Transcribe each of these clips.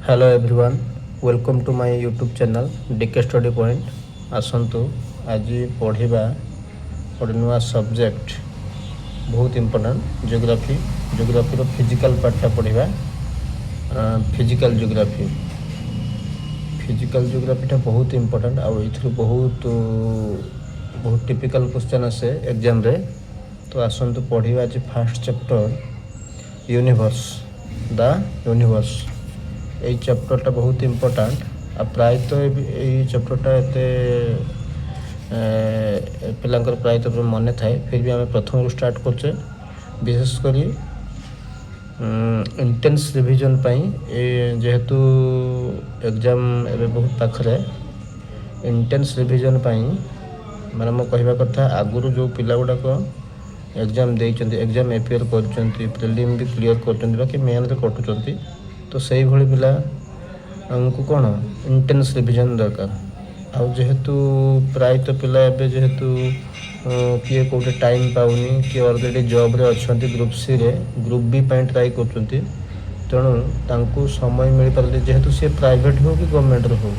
Hello everyone, welcome to my YouTube channel DK study point. आसतु आज पढ़ा गोटे नुआ सब्जेक्ट बहुत इम्पोर्टेंट जियोग्राफी। जियोग्राफी फिजिकल पार्टा पढ़ा फिजिकल जियोग्राफी। फिजिकल जियोग्राफीटा बहुत इम्पोर्टेंट आउ बहुत बहुत टिपिकल क्वेश्चन आसे एग्जाम रे। तो आसतु पढ़ा आज fast chapter universe the universe. यही चैप्टरटा बहुत इम्पोर्टाट आ प्रायतः यही चैप्टरटा एत पिलांकर प्रायतः मन थाए। फिर भी आम प्रथम स्टार्ट करचे विशेषकर इंटेंस रिविजन जेहेतु एग्जाम एवं बहुत पाखरे इंटेंस रिविजन माने मो कहवा कथा आगुरी जो पिला गुड़ाक एग्जाम देइचंती एग्जाम एपियर करचंती प्रिलिम भी क्लियर करचंती बाकी मेन रे कटुचंती। तो सही भली पिला हमको कौन इंटेंस रिविजन दरकार। आउ जेहेतु प्रायतः पिला एबे जेहेतु किए कोटे टाइम पाउनी कि ऑलरेडी जॉब रे अच्छंती ग्रुप सी रे ग्रुप बी पॉइंट ट्राई करचंती। तेणु तांको समय मिल पारे जेहेतु सी प्राइवेट हो कि गवर्नमेंट रे हो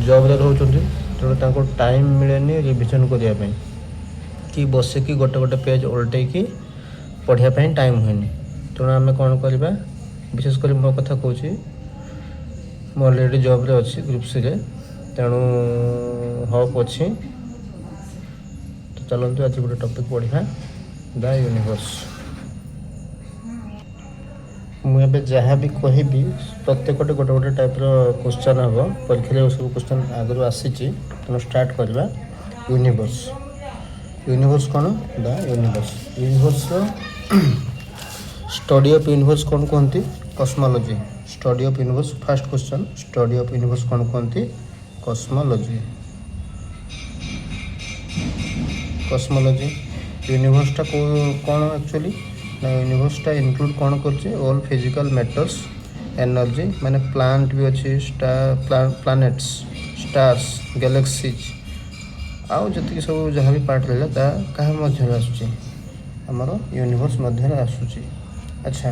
जॉब रे रहउचंती। तेणु तांको टाइम मिलेनी रिविजन करिया पई कि बसिकी गोटे गोटे पेज उल्टे की पढ़िया पई टाइम होइनी। तेणु आमे कौन करबा विशेषकर मो कथा कहूँ मो अलरेडी जॉब रे अच्छी ग्रुप सी रे तेणु होप अच्छी। तो चलते आज गोटे टॉपिक पढ़ा द यूनिवर्स। मुझे जहाँ भी कहबी प्रत्येक गोटे गोटे टाइप क्वेश्चन हम परीक्षा सब क्वेश्चन आगु आसी। तेणु स्टार्ट करवा यूनिवर्स। यूनिवर्स कौन the universe. Universe study of universe कौन कहती cosmology. Study of universe first question study of universe कौन कहती कस्मोलॉजी। कस्मोलॉजी यूनिवर्सटा कौन एक्चुअली ना यूनिवर्सटा इंक्लूड कौन करछे ऑल फिजिकल मैटर्स एनर्जी माने प्लांट भी अच्छी स्टार प्लैनेट्स स्टार्स गैलेक्सीज आउ जति सब जहाँ भी पार्ट रहा ता कहा मध्य आसुची हमर यूनिवर्स मध्य आसुची। अच्छा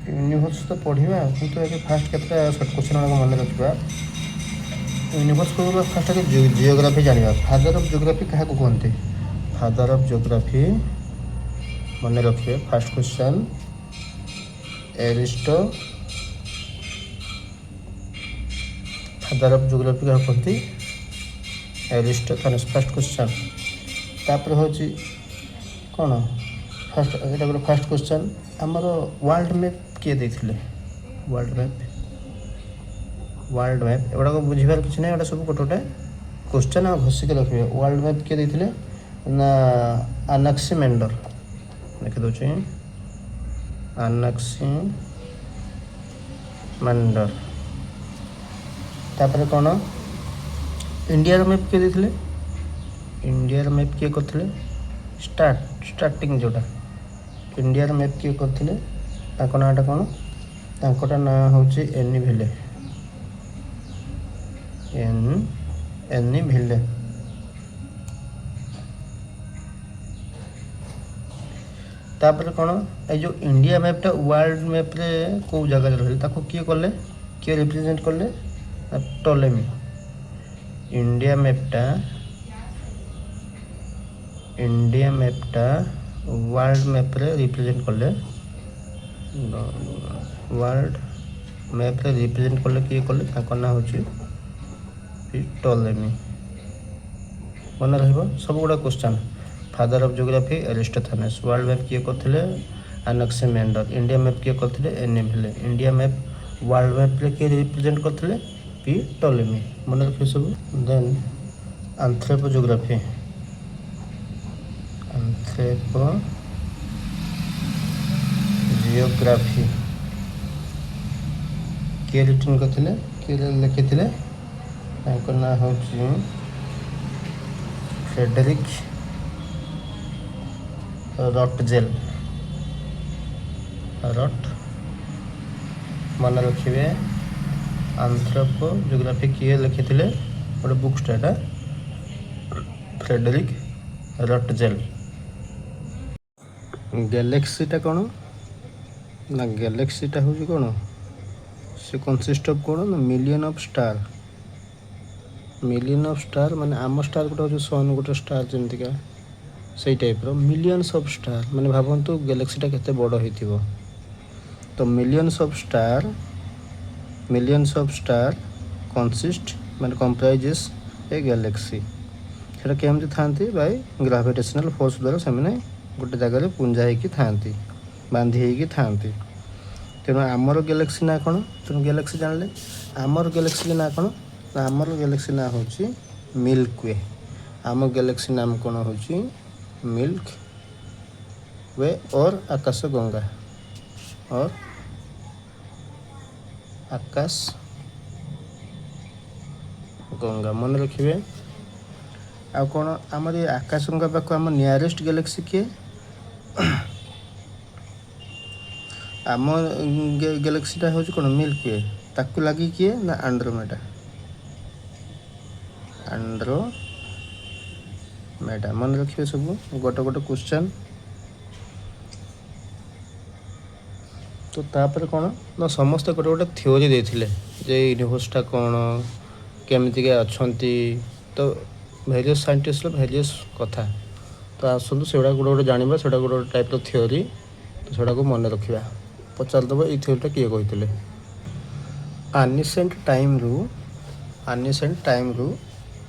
यूनिवर्स तो पढ़ा किंतु ये फास्ट केतटा शॉर्ट क्वेश्चन मन रखा। यूनिवर्स को फास्ट आगे जियोग्राफी जाना। फादर ऑफ जियोग्राफी क्या कहते फादर ऑफ जियोग्राफी मन रखिए। Fast question Aristo father of geography क्या कहते एरिस्टोफेनेस। फास्ट क्वेश्चन तापर हूँ कौन फास्ट एटा गोटे फास्ट क्वेश्चन आमर वर्ल्ड मैप किए देथिले वर्ल्ड मैप एगुड़ा बुझार किसी ना सब गोटे गोटे क्वेश्चन आ घोषिक रखिए। वर्ल्ड मैप किए देथिले ना अनाक्सिमेंडर लिखि दउछि अनाक्सिमेंडर। तापर कौन इंडिया मैप किए देथिले इंडिया मैप किए करथिले स्टार्टिंग जोटा इंडिया मैप किए करथिले ताको नाटा कौन ताकोटा ना होची एनी भिले एनी भिले। तापर कौन ए जो इंडिया मैपटा वर्ल्ड मैप रे को जगह रही ताको किए करले किए रिप्रेजेंट करले टॉलेमी। इंडिया मैपटा वर्ल्ड मैप रे रिप्रेजेंट करले वर्ल्ड मैप रे रिप्रेजेंट करले किए करले ताको ना होची टॉलेमी। मन रहिबो सब गुडा question. Father of geography Aristophanes. World map किए करथिले अनाक्सिमेंडर। इंडिया मैप किए करथिले एनी भिले। इंडिया मैप वर्ल्ड मैप रे किए रिप्रेजेंट करथिले पी टॉलेमी। मन रखियो सब। देन एंथ्रोपोजियोग्राफी जियोग्राफी किए रिटर्न करथिले किए लिखिथिले ताको ना होची फ्रेडरिक रटजेल। मन रखिए एंथ्रोपोजियोग्राफी किए लिखिथिले गोटे बुक स्टार्ट फ्रेडरिक रटजेल। गैलेक्सीटा कौन ना गैलेक्सीटा हूँ कौन से कनसिस्ट ऑफ कौन ना million of star. Million of star माने आम स्टार गोटे हूँ सन गोटे स्टार जमतीका से टाइप्र मिलियंस ऑफ स्टार माने भावतु गैलेक्सीटा केते बड़ होइथिबो। तो मिलियंस ऑफ स्टार कनसिस्ट माने कंप्राइजेस ए गैलेक्सी। सेटा केमती थांती बाय ग्रेविटेशनल फोर्स द्वारा से गोटे जगह पुंजा होगी थांती बांधी होगी थांती। तेणु आमर गैलेक्सी ना कौन तेणु गैलेक्सी जानले आमर गैलेक्सी ना कौन ना आमर गैलेक्सी ना हूँ मिल्क वे। आम गैलेक्सी नाम कौन हूँ मिल्क वे और आकाश गंगा और आकाश गंगा मन रखिए। आ कौन आमर ये आकाश गंगा पाक आम नियरेस्ट गैलेक्सी किए आम गैलेक्सीटा हूँ कौन मिल्क वे ताकू लगी किए ना आंड्रोमेडा। आंड्रोमेडा मन रखिए सब गोटे गोटे क्वेश्चन। तो तापर कौन ना समस्ते गोटे गोटे थ्योरी देथिले जे यूनिवर्सटा कौन केमितिका अच्छी। तो भेरियस साइंटिस्ट भेरियस कथा तो आसतु से गोटे गोटे जानवा से गोटे गोटे टाइप्र थ्योरी। तो सेटा को मन रखा पचारदेव ये थ्योरीटा किए कहते एनिसेंट टाइम रु।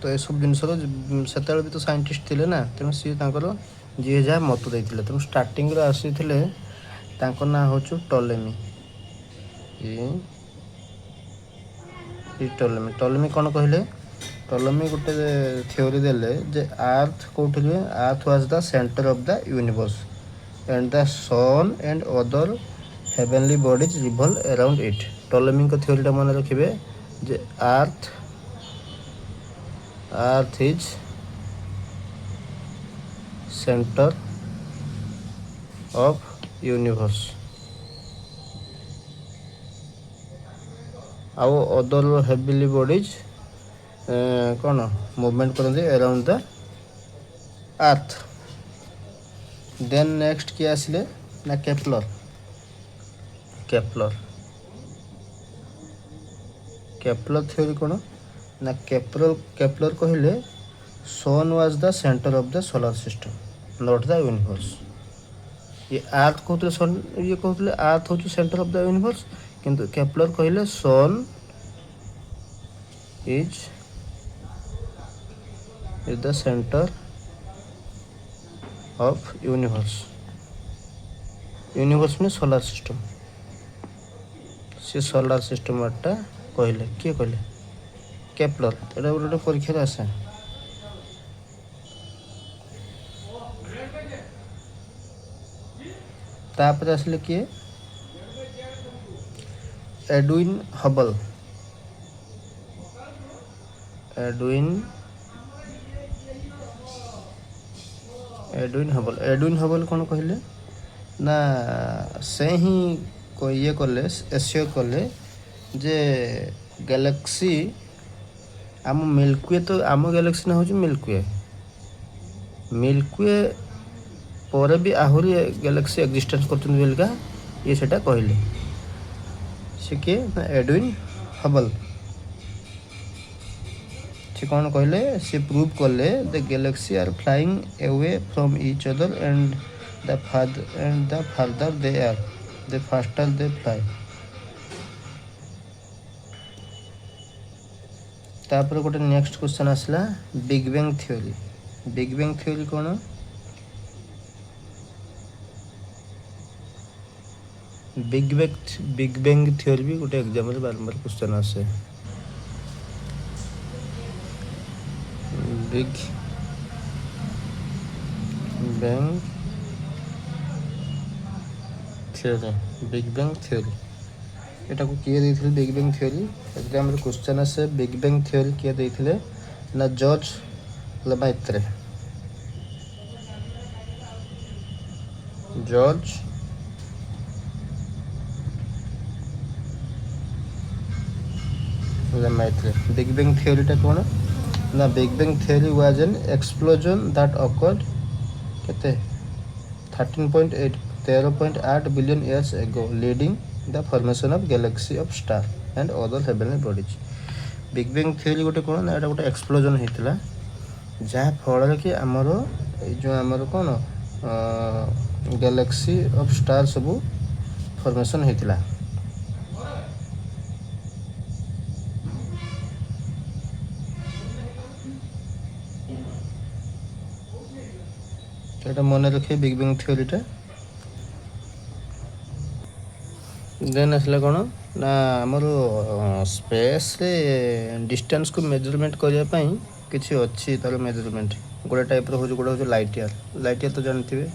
तो ये सब जिन से भी तो साइंटिस्ट थे ना तेणु सी जी जहाँ मत देते तेणु स्टार्टिंग आसी ना हूँ टॉलेमी। टॉलेमी कौन कहले टॉलेमी गोटे थ्योरी देले जे अर्थ कौट earth was the centre of the universe and the sun and other heavenly bodies revolve around it. Ptolemy को थ्योरीटा मन रखिए जे earth is centre of universe आउ अदर हेवीली बॉडीज कौन मूवमेंट करते around the earth. Then next किए आसिले ना केपलर थ्योरी कौन ना केपलर कहले sun was the centre of the solar system not the universe. ये अर्थ कहते सन ये कहते अर्थ हूँ सेंटर ऑफ द यूनिवर्स किंतु केपलर कहले sun is the centre of universe में सोलर सिस्टम से सोलर सिस्टम टा कहले किए कहले केपलर। एटा गोटे परीक्षा आसे तापर आसिले किए एडविन हबल कौन कहले ना से ही ये कले एश्योर कले जे गैलेक्सी आम मिल्कवे तो आम गैलेक्सी ना हूँ मिल्कवे पर भी आहरी गैलेक्सी एक्जिस्टेंस करका ये सेटा कहले से किए ना एडविन हबल। से कौन कहले से प्रूव कले the galaxy are flying away from each other and the farther they are the faster they fly. तापर गोटे नेक्स्ट क्वेश्चन आसला बिग बैंग थ्योरी कौन बिग बैंग थ्योरी भी गोटे एग्जाम रे बारंबार क्वेश्चन आसे। बिग बैंग थ्योरी एटा को किए देथिले बिग बैंग थ्योरी एग्जाम रे क्वेश्चन आसे बिग बैंग थ्योरी किए देथिले ना जॉर्ज लेमाइत्रे। बिग बैंग थ्योरी टा कौन ना big bang theory was an explosion that occurred केते 13.8 billion years ago leading the formation of Galaxy of star. And other heavenly bodies. Big bang theory गोटे कौन ना, गोटे एक्सप्लोजन होता जहाँ फल कि आमर जो आमर कौन गैलेक्सी ऑफ स्टार सब फॉर्मेशन होता। এটা মনে रखिए बिग बैंग थ्योरीटा। देन आसला कौन ना आमर स्पेस रे डिस्टेंस को मेजरमेंट करने किसी अच्छी तार मेजरमेंट गोटे टाइप हो गोटे लाइट ईयर। लाइट ईयर तो जानते हैं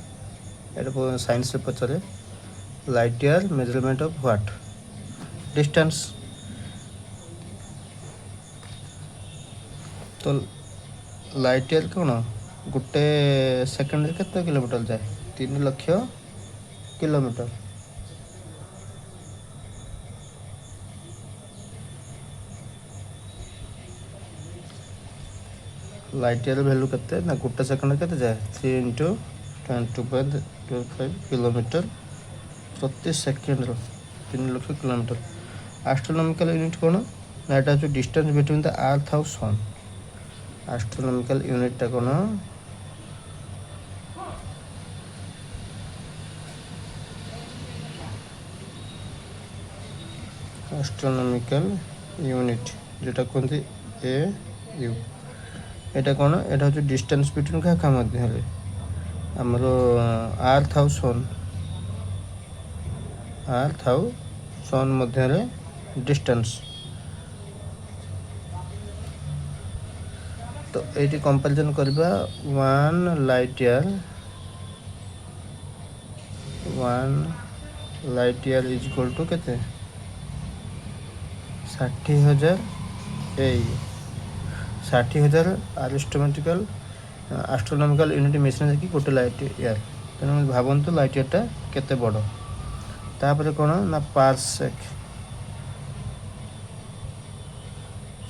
साइंस रे पचारे light year measurement of what distance. तो लाइट ईयर कौन गोटे सेकेंड केते किलोमीटर जाए 3 lakh kilometre. Light year value केते ना गोटे सेकेंड केते जाए 3 × 10⁻25 किलोमीटर प्रति second 3 lakh kilometre. Astronomical unit कौन ना এটা হচ্ছে डिस्टेंस बिटवीन द अर्थ और सन। एस्ट्रोनॉमिकल यूनिटा कौन एस्ट्रोनॉमिकल यूनिट जेटा कहते ए यू एटा कौन एटा हচ্ছে डिस्टेंस बिटवीन क्या मध्य आमर अर्थ आउ सन। अर्थ आउ सन मध्य डिस्टेंस। तो ये कंपैरिजन करबा 1 light year is equal to केते 60,000 60,000 एरिस्टोमेटिकल एस्ट्रोनॉमिकल यूनिट मिशन कि गोटे लाइट ईयर। तेणु भावतु लाइट ईयरटा केते बड़। तापर कौन ना पारसेक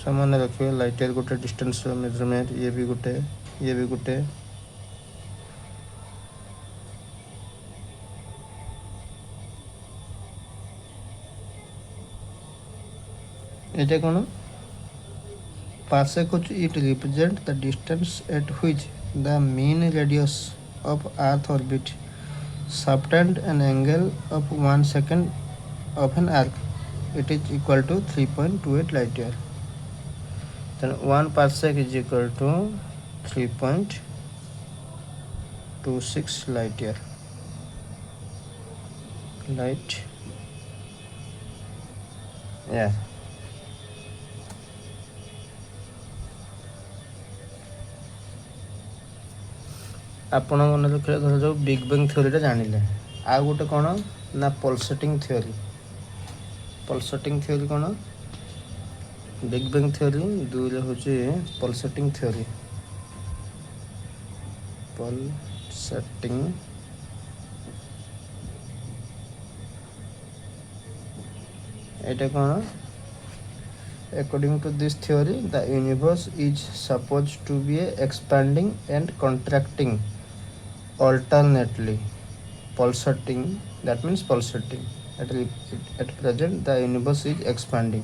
सामान्य रखिए लाइट ईयर गोटे डिस्टेंस मेजरमेंट ये भी गोटे ये कौन parsec it represent the distance at which the mean radius of earth orbit subtend an angle of 1 second of an arc. It is equal to 3.28 light year. Then 1 parsec is equal to 3.26 light year. Light yeah. आपण मन रखिए धर जो big bang थ्योरीटा जानिले आ गोटे कौन ना pulsating theory. Pulsating theory कौन big bang theory दुई हूँ पल्सेटिंग थ्योरी। पल्सेटिंग एटा कौन according to this theory the universe is supposed to be expanding and contracting alternately pulsating. That means pulsating at present the universe is expanding.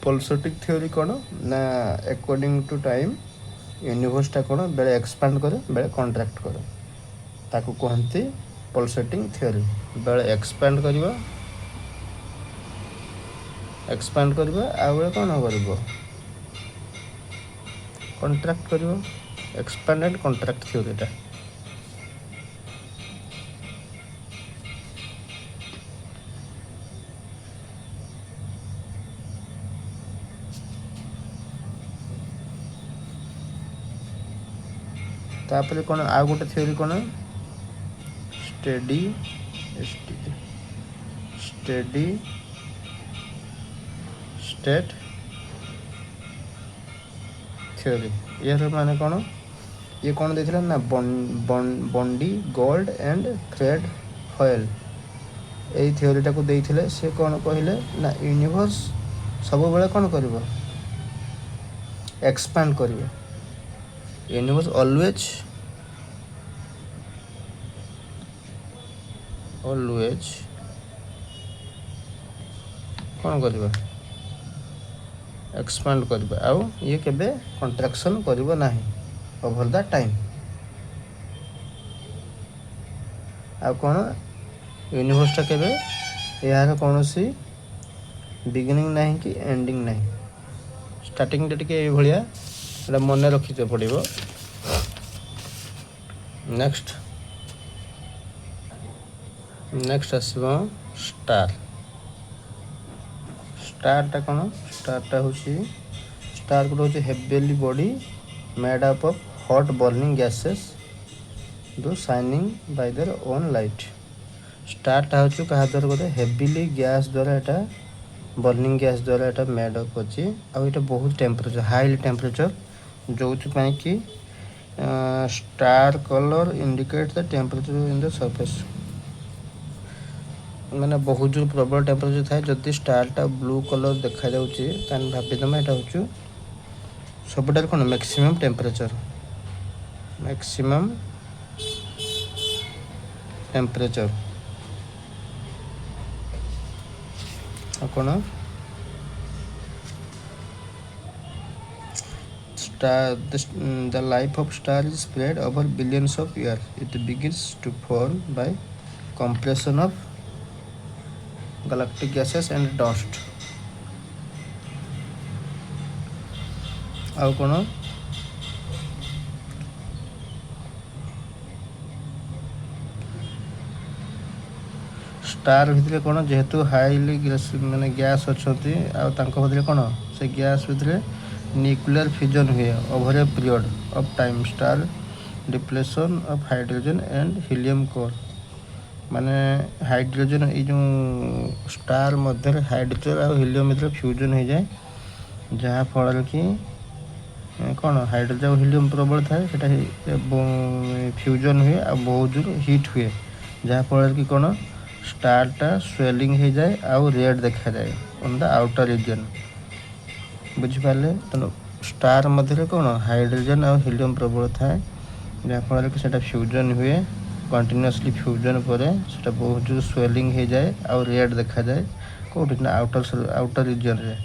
pulsating theory कौन ना according to time universe टा कौन बेले expand करे बेले contract करे ताकू कहते pulsating theory। बेले एक्सपांड करिबा एक्सपांड करिबा आ बेले कौन करिबो कॉन्ट्रैक्ट करिबो एक्सपांड एंड कॉन्ट्रैक्ट थ्योरीटा। तापर कौन आ गोटे थ्योरी कौन स्टेडी स्टेट थ्योरी। यार माने कौन ये कौन देथिला ना बॉन्डी गोल्ड एंड थ्रेड फॉयल यही थ्योरीटा को देथिले। से कौन कहले ना यूनिवर्स सब बेले कौन करिवो एक्सपांड करिवो। यूनिवर्स ऑलवेज कौन करवा एक्सपांड करवा आउ ये केबे कंट्राक्शन करबो नाही ओवर द टाइम। आ कौन यूनिवर्सटा केबे यार कौन सी बिगिनिंग नहीं कि एंडिंग नहीं स्टार्टिंग टे भाया मन रखी पड़ो। नेक्स्ट आसो स्टार। स्टारटा कौन स्टारटा हूँ स्टार को heavenly body made up of hot burning gases do shining by their own light. स्टारटा हूँ क्या द्वारा गोटे हेवीली गैस द्वारा यहाँ बर्निंग गैस द्वारा यहाँ मेड अप अच्छी आईटा बहुत टेम्परेचर हाई टेम्परेचर जो कि star colour indicate the temperature in the surface मैंने बहुत जो प्रबल टेम्परेचर थाए जदि स्टारटा ब्लू कलर देखा भाई यहाँ हूँ सब कौन मैक्सिमम टेम्परेचर कौन star the life of star is spread over billions of years. It begins to form by compression of galactic gases and dust. आउ कौन स्टार भितर कौन जेहेतु हाईली माने गैस अच्छा कौन से गैस भितर न्यूक्लियर फ्यूजन हुए over a period of time star depletion of hydrogen and helium core माने हाइड्रोजन ये जो स्टार मध्य हाइड्रोजन और हीलियम मध्य फ्यूजन हो जाए जहाँ फल कि कौन हाइड्रोजन और हीलियम प्रबल थाए फ्यूजन हुए और बहुत जोर हिट हुए जहाँ फल कि कौन स्टारटा स्वेलिंग हो जाए आउ रेड देखा जाए ऑन द आउटर रीजन बुझिपारे। तेणु स्टार मध्य कौन हाइड्रोजन और हीलियम प्रबल थाए जहाँ फल कि फ्यूजन हुए कंटिन्यूअसली फ्यूजन पर बहुत जो स्वेलिंग हो जाए और रेड देखा जाए कौट आउटर रीजन रे।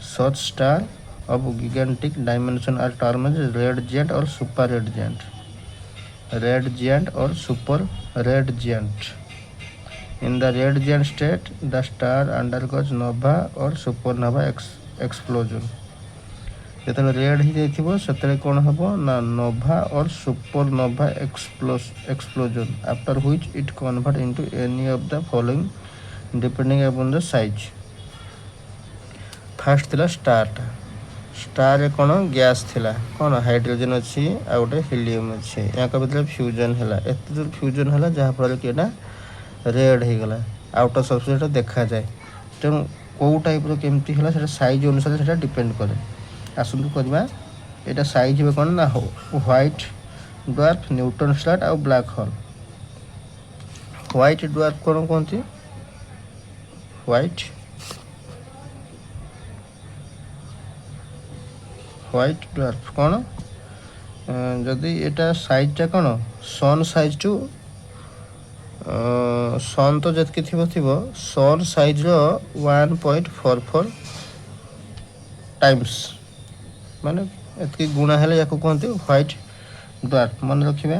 Such star of gigantic dimension are term red giant और super red giant. Red giant और super red giant in the red giant state the star undergoes nova और सुपरनोवा एक्सप्लोजन। जो red ही जाते कौन हम ना नोवा और supernova explosion after which it convert into any of the following depending upon the size. First थिला star कौन गैस थिला कौन हाइड्रोजन अच्छी आ गोटे हीलियम अच्छी यहाँ भीतर फ्यूजन है एत जोर फ्यूजन है जहाँफल कि रेड हो गला आउटर सरफेस देखा जाए। तेणु कौ टाइप केमती है साइज अनुसार से डिपेंड करे। आसतु करवा यहाँ साइज हे कौन ना व्हाइट ड्वार्फ न्यूट्रॉन स्टार और ब्लैक होल। व्हाइट ड्वार्फ कौन कहते व्हाइट ड्वार्फ कौन जदि यहाँ साइजटा कौन सन साइज टू सन तो जितकी थी सन साइज 1.44 टाइम्स माने एतकी गुणा है या कहते व्हाइट ड्वार्फ मन रखिए।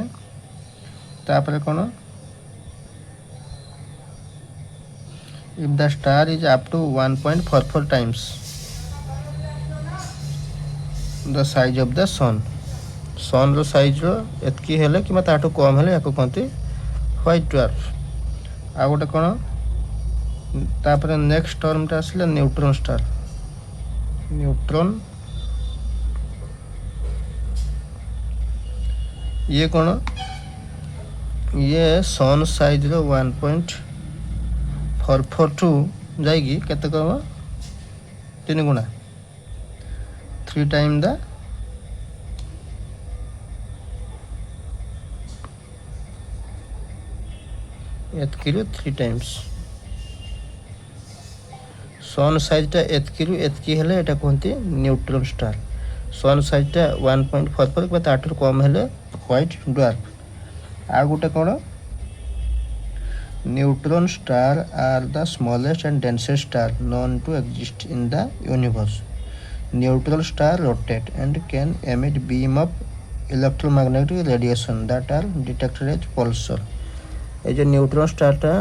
तापर कौन if the star is up to 1.44 times the size of the sun रो साइज एतकी है कि ताठू कम है या कहते व्हाइट ड्वार्फ। आ गोटे कौन तापर नेक्स्ट टर्मटा आसला न्यूट्रॉन स्टार। न्यूट्रॉन ये कौन ये सन साइज 1.442 जाएगी केते कम 3 गुणा 3 टाइम द एतकी 3 टाइम्स सन साइजटा एतकी हेले एटा कहते न्यूट्रॉन स्टार। सन साइजटा 1.44 कि ताठू कम हेले व्हाइट ड्वार्फ। आ गोटे कौन Neutron stars are the smallest and densest star known to exist in the universe. Neutron stars rotate and can emit beam of electromagnetic radiation that are detected as pulsar. ये जो neutron स्टारटा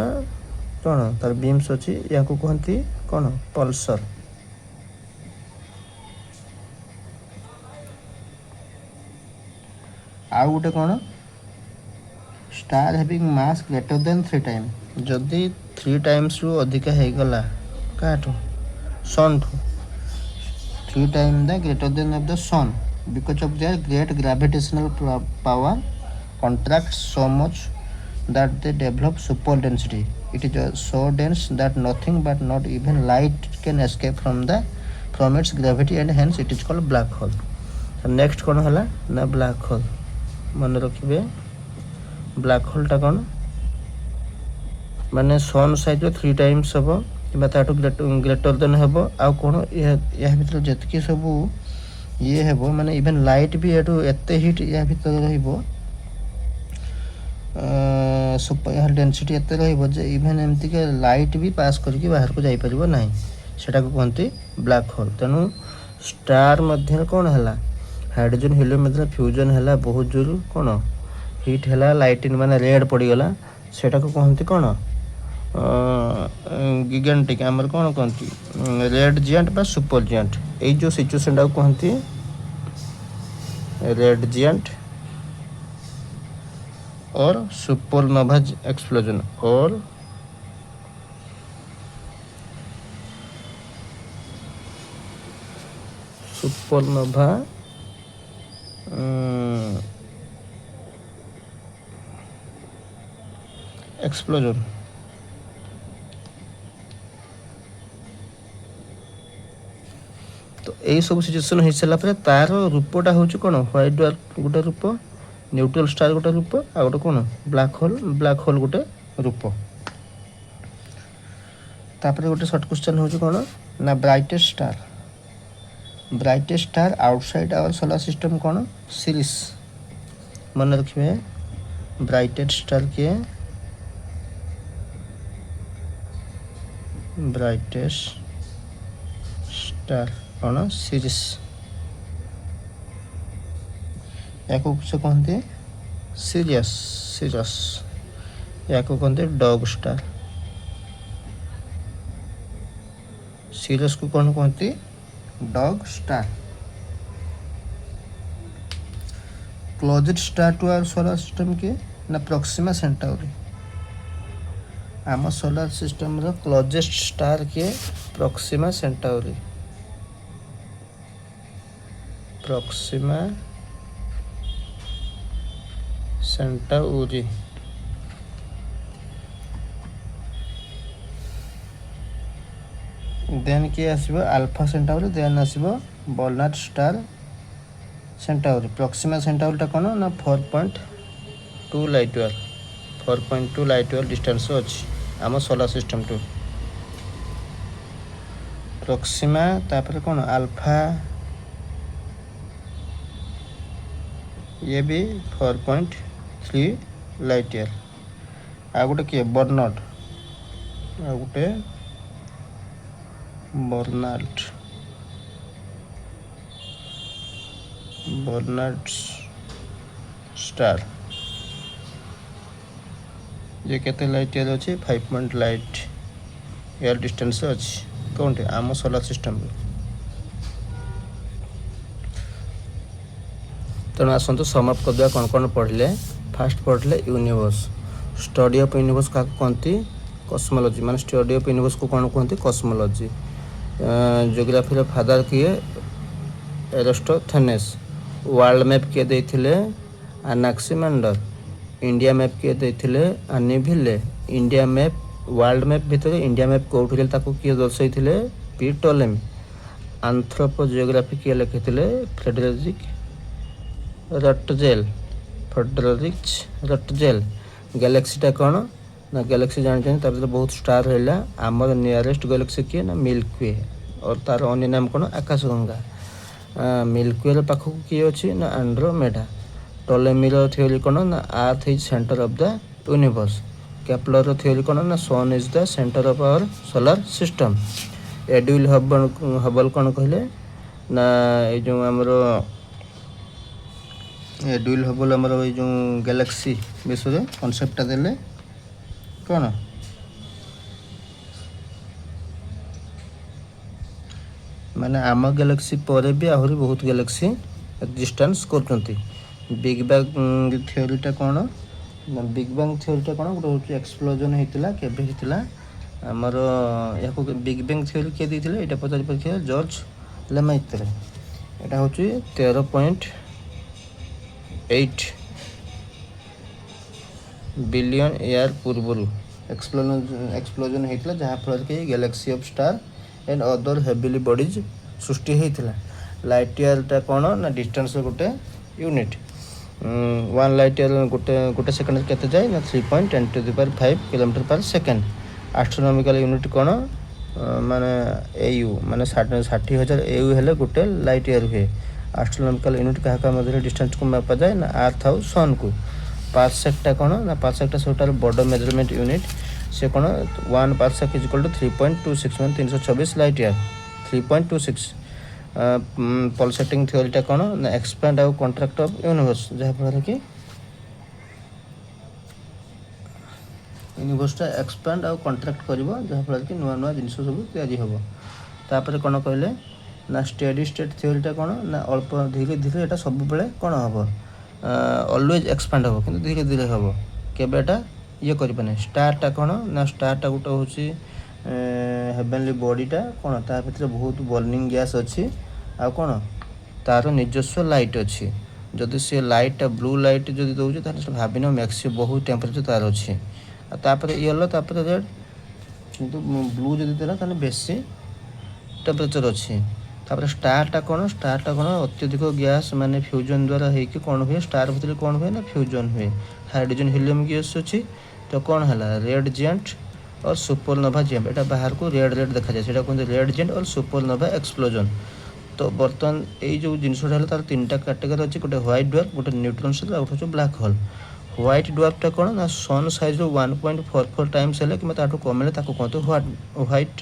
कौन तार beams अच्छी या कहती कौन Pulsar. आउ गोटे कौन star having mass greater than 3 time जदि 3 टाइम्स रु अधिका होगला काठू सन ठू 3 time the greater than of the sun because of their great gravitational power contracts so much that they develop super density. It is so dense that nothing but not even light can escape from its gravity and hence it is called black hole. Next कौन है ना black hole मन रखिए black होलटा कौन माने सन size 3 times हम कि greater than हम आउ कौन या भर जितकी सब ये हे माने इवेन लाइट भी एत हिट या भर रही सुपर डेनसीटी एत रे इवेन एमती के लाइट भी पास करके बाहर को जापर ना सेटा को कहते ब्लैक होल। तेणु स्टार मध्य कौन है हाइड्रोजन हीलियम मध्य फ्यूजन है बहुत जोर कौन हिट है लाइट माने रेड पड़गला सेटा को कहते कौन गिगेंटिक आमर कौन कहती रेड जिएंट बा सुपर जिएंट ये जो सिचुएशन टाक कहती रेड जिएंट और सुपरनोवा एक्सप्लोजन और सुपरनोवा एक्सप्लोजन। तो यही सब सिचुएशन हो सारा तार रूपटा हूँ कौन व्हाइट ड्वार्फ गोटे रूप न्यूट्रल स्टार गोटे रूप आ गोटे कौन ब्लैक होल गोटे रूप। तापर गोटे सर्ट क्वेश्चन हूँ कौन ना brightest star outside our solar system कौन सीरीज मन रखिए ब्राइटेस्ट स्टार किए ब्राइटेस्ट स्टार कौन सीरीज या कहते सीरियस या कहते डॉग स्टार सीरियस को कौन कहते dog star. Closest star to our solar system के ना प्रॉक्सिमा सेंटाउरी आम सोलर सिस्टम रो क्लोजेस्ट स्टार के Proxima Centauri Proxima Centauri. Then किए आसबो अल्फा सेंटाउरी देन आसबो बर्नार्ड स्टार सेंटाउरी। प्रॉक्सिमा सेंटाउरीटा कौन ना 4.2 light year 4.2 light year distance अच्छी आम सोलर सिस्टम टू प्रॉक्सिमा तापर कौन अल्फा ये भी 4.3 लाइट ईयर आ गोटे किए बर्नार्ड आ गोटे बर्नार्ड स्टार ये केते लाइट ईयर अच्छी 5 लाइट ईयर डिस्टेंस अच्छी कौन आम सोलर सिस्टम। तेणु आसतु समअप करदे कौन कौन पढ़ले फास्ट पढ़ले यूनिवर्स स्टडी ऑफ यूनिवर्स क्या कहती कस्मोलॉजी माने स्टडी ऑफ यूनिवर्स को कौन कहती कस्मोलॉजी। ज्योग्राफी फादर किए एरिस्टोथेनेस वर्ल्ड मैप किए देथिले अनाक्सिमेंडर इंडिया मैप किए देथिले अनिभिले इंडिया मैप वर्ल्ड मैप भितर इंडिया मैप कौटी ताको किए दर्शाइथिले पी टोलेमी आंथ्रोपो जियोग्राफी किए लिखिथिले फ्रेडरिक रटजेल। गैलेक्सीटा कौन ना गैलेक्सी जानते बहुत स्टार रहा आमर नियरेस्ट गैलेक्सी किए ना मिल्की वे और तार अन्य नाम कौन आकाशगंगा। मिल्की वे पाखक किए अच्छी ना एंड्रोमेडा। टोलेमीर थ्योरी कौन ना earth is centre of the universe କେପ୍ଲରର ଥିଓରି କ'ଣ ନା sun is the centre of our solar system. Edwin Hubble କ'ଣ କହିଲେ ନା ଏଇ ଯେଉଁ ଆମର ଏଡ୍ୟୁଲ୍ ହବଲ୍ ଆମର ଏଇ ଯେଉଁ ଗ୍ୟାଲାକ୍ସି ବିଷୟରେ କନସେପ୍ଟଟା ଦେଲେ କ'ଣ ମାନେ ଆମ ଗ୍ୟାଲାକ୍ସି ପରେ ବି ଆହୁରି ବହୁତ ଗ୍ୟାଲାକ୍ସି ଏକ୍ଜିଷ୍ଟାନ୍ସ କରୁଛନ୍ତି। ବିଗ୍ ବ୍ୟାଙ୍ଗ ଥିଓରିଟା କ'ଣ ନା ବିଗ୍ ବ୍ୟାଙ୍ଗ ଥିଓରିଟା କ'ଣ ଗୋଟେ ହେଉଛି ଏକ୍ସପ୍ଲୋଜନ୍ ହେଇଥିଲା କେବେ ହେଇଥିଲା ଆମର ଏହାକୁ ବିଗ୍ ବ୍ୟାଙ୍ଗ ଥିଓରି କିଏ ଦେଇଥିଲେ ଏଇଟା ପଚାରି ପାରିଥିଲେ ଜର୍ଜ ଲେମାଇତ୍ରେ। ଏଇଟା ହେଉଛି 13.8 ବିଲିୟନ୍ ଇୟର୍ ପୂର୍ବରୁ ଏକ୍ସପ୍ଲୋଜନ୍ ହେଇଥିଲା ଯାହାଫଳରେ କି galaxy of star and other heavenly bodies सृष्टि होता। लाइट इयरटा कौन ना डिस्टेंस गोटे यूनिट 1 लाइट इयर गोटे सेकेंड केते जाए ना 3.10⁵ किलोमीटर पर सेकेंड। एस्ट्रोनॉमिकल यूनिट कौन माने एयू माने 60,000 एयू हेले गोटे लाइट इयर हुए। एस्ट्रोनॉमिकल यूनिट क्या मध्य डिस्टेंस को मापा जाए ना अर्थ आउ सन को। पार्सेकटा कौन ना पार्सेकटा सबुठार बड़ मेजरमेंट यूनिट से कौन 1 पार्सेक इज इक्वल टू 3.26 मान 326 लाइट इयर 3.26। पल्सेटिंग थियोरीटा कौन ना एक्सपैंड आउ कॉन्ट्रैक्ट ऑफ यूनिवर्स जहाँफल कि यूनिवर्सटा एक्सपैंड आउ कॉन्ट्रैक्ट कर जहाँफल कि नुआ नुआ जिन सब तैयारी हम। तापर कौन कहले ना स्टेडी स्टेट थियोरीटा कौन ना अल्प धीरे धीरे एटा सब बेले कौन हम ऑलवेज एक्सपैंड हम कि धीरे धीरे हम केबेटा ये करें। स्टारटा कौन ना स्टारटा गोटे हूँ हेवेनली बॉडीटा कौन ता भर बहुत बर्निंग गैस अच्छी आ कौन तार निजस्व लाइट अच्छी। जदि सी लाइटा ब्लू लाइट जब दूसरे तो भाविन मैक्सिमम बहुत टेम्परेचर तार अच्छी तापर येलो तापर रेड किंतु ब्लू जब देला तो बेसी टेम्परेचर अच्छी। तापर स्टारटा कौन अत्यधिक गैस माने फ्यूजन द्वारा होकर कौन हुए स्टार भर कौन हुए ना फ्यूजन हुए हाइड्रोजन हीलियम गैस अच्छी तो कौन है रेड जेंट और सुपरनोवा जेंट एटा बाहर को रेड रेड देखा जाए सेटा कहते रेड जेंट और सुपरनोवा एक्सप्लोजन। तो बर्तमान ये जो जिनसा है तार 3टा कैटेगरी अच्छी गोटे व्हाइट ड्वार्फ गोटे न्यूट्रॉन स्टार और गोटे ब्लैक होल। व्हाइट ड्वार्फटा कौन ना सन साइज 1.44 टाइम्स है कि ताठू कम कहते व्हाइट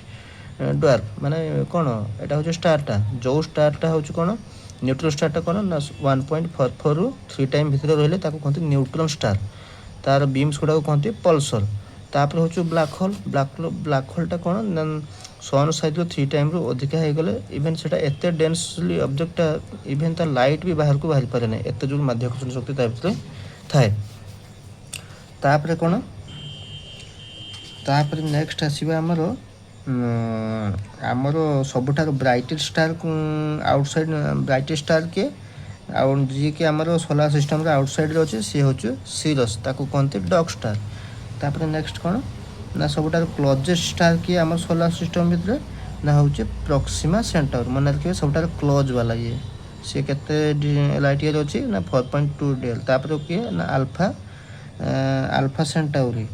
ड्वार्फ माने कौन एटा हूँ स्टारटा जो स्टारटा हूँ कौन न्यूट्रॉन स्टारटा कौन ना 1.44 रु 3 टाइम भितर रही कहते न्यूट्रॉन स्टार तार बीम्स गुड़ा कहते पल्सर। तापर हूँ ब्लैक होल ब्लैक होलटा कौन सन साइज 3 टाइम रु अधिका हो गले इवेन से एत डेन्सली ऑब्जेक्टटा इवेन तार लाइट भी बाहर को बाहरी पारे ना एत जो माध्याकर्षण शक्ति भर थाए। तापर कौन तापर नेक्स्ट आसवा आमर सबुठार brightest star outside brightest star के जी कि आमर सोलार सिस्टम आउटसाइड अच्छे सी हूँ सीरस ताको कहते डॉग स्टार। तापर नेक्स्ट कौन ना सबुठार क्लोजेस्ट स्टार किए आम सोलार सिस्टम भितर ना हूँ प्रॉक्सिमा सेंटाउर मन रखिए सबुठार क्लोज वाला ये सी केते लाइट ईयर अच्छी ना 4.2 डेल। तापर किए ना अल्फा सेंटाउरी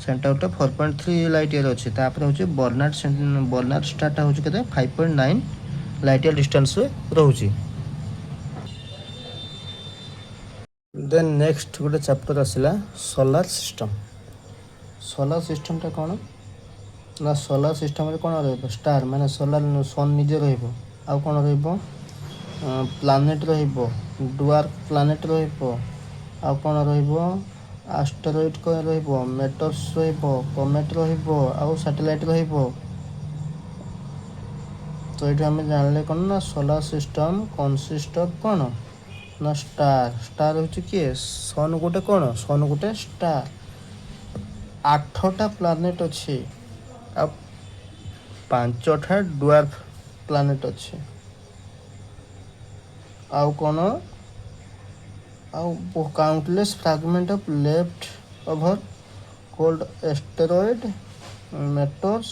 सेंटाउरटा 4.3 लाइट ईयर अच्छी। तापर हूँ बर्नार्ड स्टारटा हूँ के 5.9 लाइट ईयर डिस्टेंस रोचे। देन नेक्स्ट गोटे चैप्टर आसला सोलार सिस्टमटा कौन ना सोलार सिस्टम कौन स्टार माने सोलार सन निजे रहा कौन प्लानेट ड्वार्फ प्लानेट कौन एस्टेरॉइड मेटर्स कमेट आउ सैटेलाइट तो ये आम जानले कौन ना सोलार सिस्टम कंसिस्ट ऑफ कौन ना स्टार हूँ किए सन गोटे कौन सन गोटे स्टार 8टा प्लानेट अच्छी आ 5टा ड्वार्फ प्लानेट अच्छी आउ कौन आउ countless fragment of left over called asteroid meteors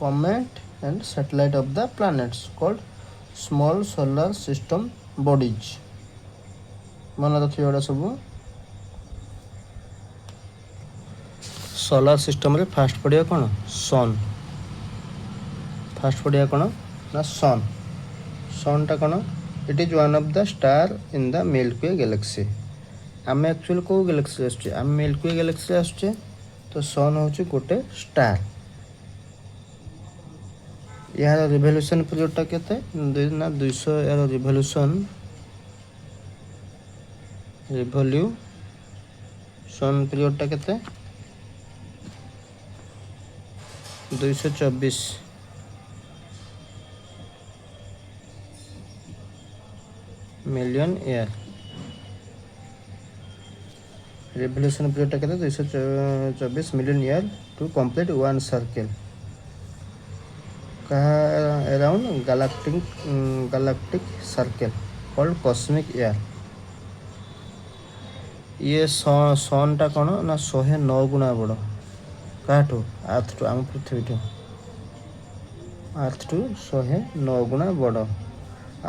comet and satellite of the planets called small solar system bodies. मन रखिए एटा सब सोलार सिस्टम रे फास्ट पड़िया कौन सन फास्ट पड़िया कौन ना सनटा कौन it is one of the star in the milky way Galaxy. आम एक्चुअली कौ गैलेक्सी आम मिल्की वे गैलेक्सी आसुचे तो सन हूँ गोटे स्टार। यार रिभोल्यूशन पीरियडटा केते ना 200 यार रिभोल्यूशन पीरियडटा केते 224 मिलियन ईयर। रिवोल्यूशन पीरियडटा केते 224 million year to complete one circle कहा around galactic circle called cosmic year. ये सनटा कौन ना 109 गुणा बड़ काठू अर्थ टू आम पृथ्वी टू अर्थ टू 109 गुणा बड़। आ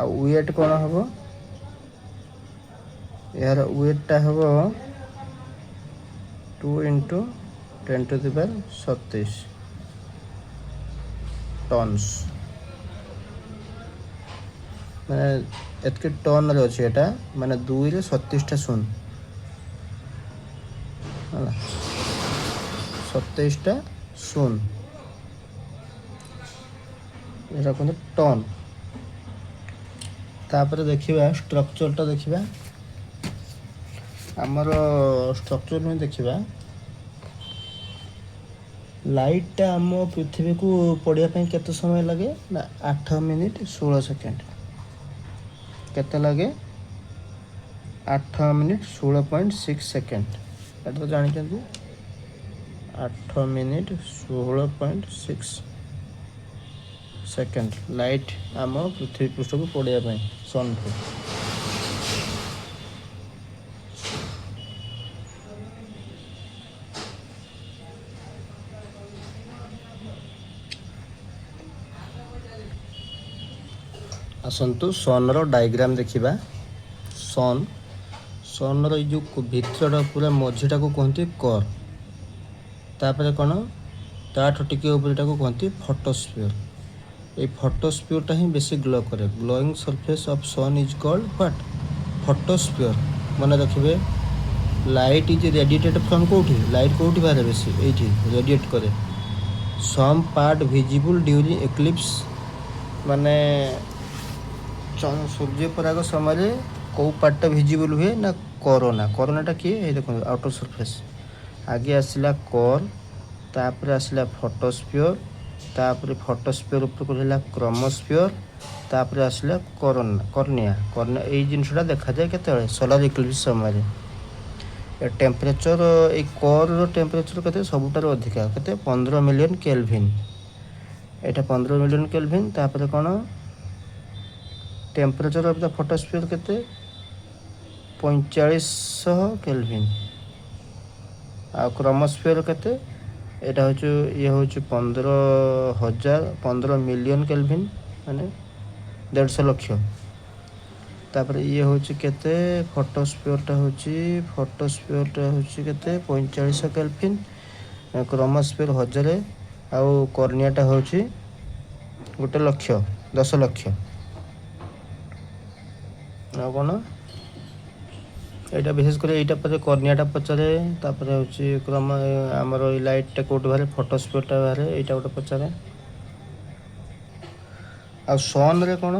वेट कौन हम यार वेटटा हम 2 × 10⁻27 टन्स माने एतके टन रे अछि एटा माने 2 रे 37टा शून्य 27टा शून्य एटा कहते टन। तापर देखिबा स्ट्रक्चरटा देखिबा आमर स्ट्रक्चर में देखिबा लाइटटा आम पृथ्वी को पड़िया ପାଇଁ केते समय लगे ना 8 मिनिट 16 सेकेंड केते लगे 8 मिनिट 16.6 सेकेंड एटा तो जानि केंतु 8 मिनिट 16.6 सेकेंड लाइट आम पृथ्वी पृष्ठ को पड़िया ପାଇଁ सन को। आसतु सन रो डायग्राम देखिबा। सन रो जो भितरटा पूरा मझीटा को कहते कोर तापर कौन ताठ टिके ऊपरटा को कहते फोटोस्फीयर। ये फोटोस्फीयरटा ही बेसी ग्लो करे। Glowing surface of sun is called what photosphere. मन रखिए लाइट इज रेडिएटेड फ्रॉम कोठी लाइट कोठी बाहर बेसी एठी रेडिएट करे। Some part visible during eclipse माने सूर्य पराग समय कौ पार्टा विजिबल हुए ना कोरोनाटा किए देखो आउटर सरफेस आगे आसला कोर तापर आसला फोटोस्फीयर तापर फोटोस्फीयर ऊपर को क्रोमोस्फीयर तापर आसला कॉर्निया ये जिनसा देखा जाए केते सोलार इक्लिप्स समय टेम्परेचर ये कोर टेम्परेचर केते सबुठार अधिका केते 15 मिलियन केल्विन एटा 15 मिलियन केल्विन। तापर कौन टेम्परेचर ऑफ द फोटोस्फीयर केते 4500 केल्विन आ क्रोमोस्फीयर केते एटा होछु ये होछु 15 मिलियन केल्विन माने 150 लाख। तापर ये होछु केते फोटोस्फीयरटा होछु केते 4500 केल्विन क्रोमोस्फीयर 1000 आ कॉर्नियाटा होछु 1 लाख 10 लाख आ कौन यहाँ विशेषकर यहाँ पर कॉर्नियाटा पचारे तापर हूँ क्रम आमर लाइटटा कौट बाहर फोटोस्फीयरटा बाहर यहाँ गोटे पचारे। आ सन रे कौन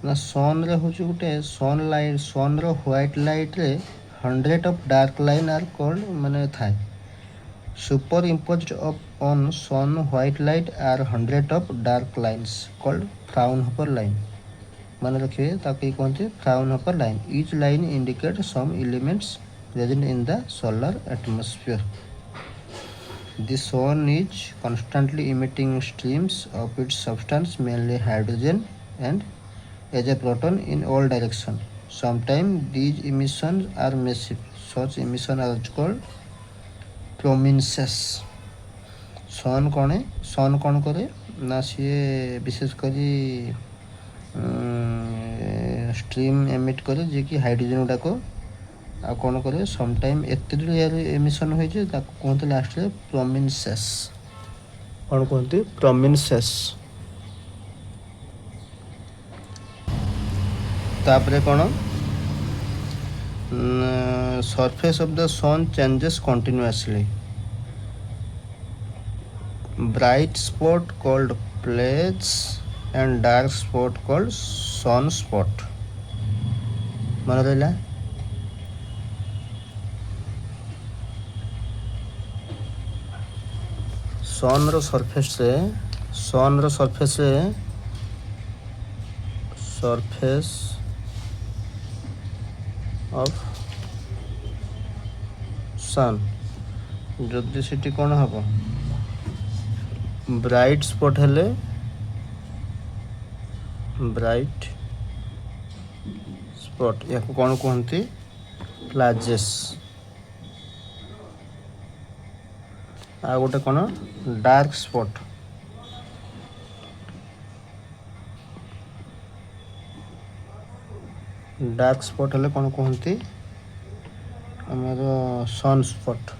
ना सन रे हूँ गोटे सन रो व्हाइट लाइट रे 100 of dark line are called माने थाए superimposed of on sun white light are 100 of dark lines called Fraunhofer line. मन रखिए ताकि कहते Fraunhofer line each line indicate some elements present in the solar atmosphere. The sun is constantly emitting streams of its substance mainly hydrogen and as a proton in all directions. Sometimes these emissions are massive. Such emissions are called prominences. सन कौन करे ना सी विशेष करी stream emit करे जे कि hydrogen गुड़ाक आ कौन करे sometime एत emission हो कहते लास्ट प्रोमिनेंसेस कौन कहते प्रोमिनेंसेस। तापरे कौन surface of the sun changes continuously bright spot called plages and dark spot called sunspot. मन रहा सन रो सरफेस ऑफ सन जदि सेठी कौन हम ब्राइट स्पॉट हेले ब्राइट स्पॉट या कौन कहते प्लाजेस आ गोटे कौन डार्क स्पॉट हेले कौन कहते आमर सन स्पॉट।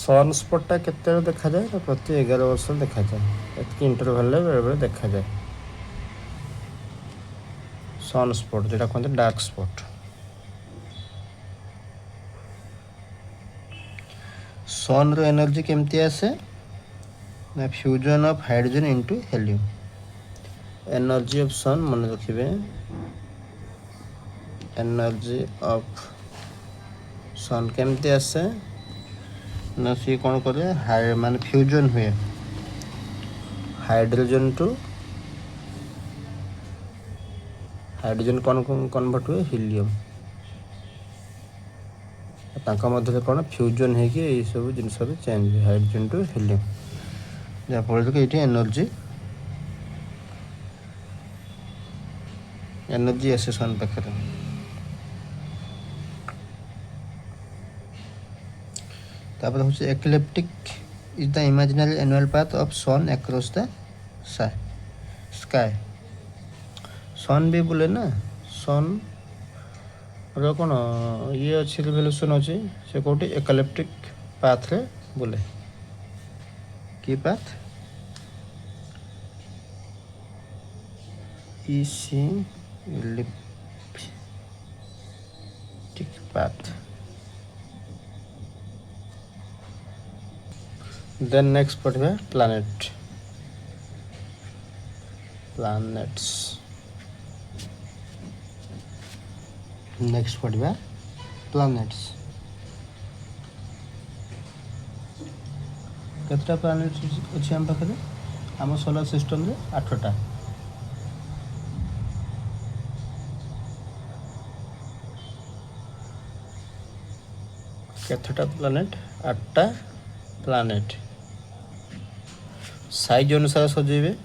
सन स्पॉटा केते देखा जाए ना प्रति 11 वर्ष देखा जाए एतकी इंटरवल बेले बेले देखा जाए सन स्पॉट जोटा कहते डार्क स्पॉट। सन रो एनर्जी केमती आसे ना fusion of hydrogen into helium. Energy of sun मन रखिए एनर्जी ऑफ सन केमती आसे ना सी कौन करे मान फ्यूजन हुए हाइड्रोजन टू हाइड्रोजन कौन कन्वर्ट हुए हिलियम मध्य कौन फ्यूजन है कि ये सब जिन चेंज हुए हाइड्रोजन टू हिलियम जहाँफल कि ये एनर्जी आसे सन पाखे। तापर हूँ ecliptic is the imaginary annual path of sun across the sky. Sun भी बुले ना सन रो कौन ये अच्छी रिवोल्यूशन अच्छी से कौटी एक्लिप्टिक पाथ रे बुले कि path elliptic path. Then next पढ़िबा प्लैनेट्स। नेक्स्ट पढ़िबा प्लैनेट्स। केतटा प्लैनेट्स अछि हम पाखरे आम सोलर सिस्टम रे 8टा। केतटा प्लैनेट 8टा प्लैनेट साइज अनुसार सजेबे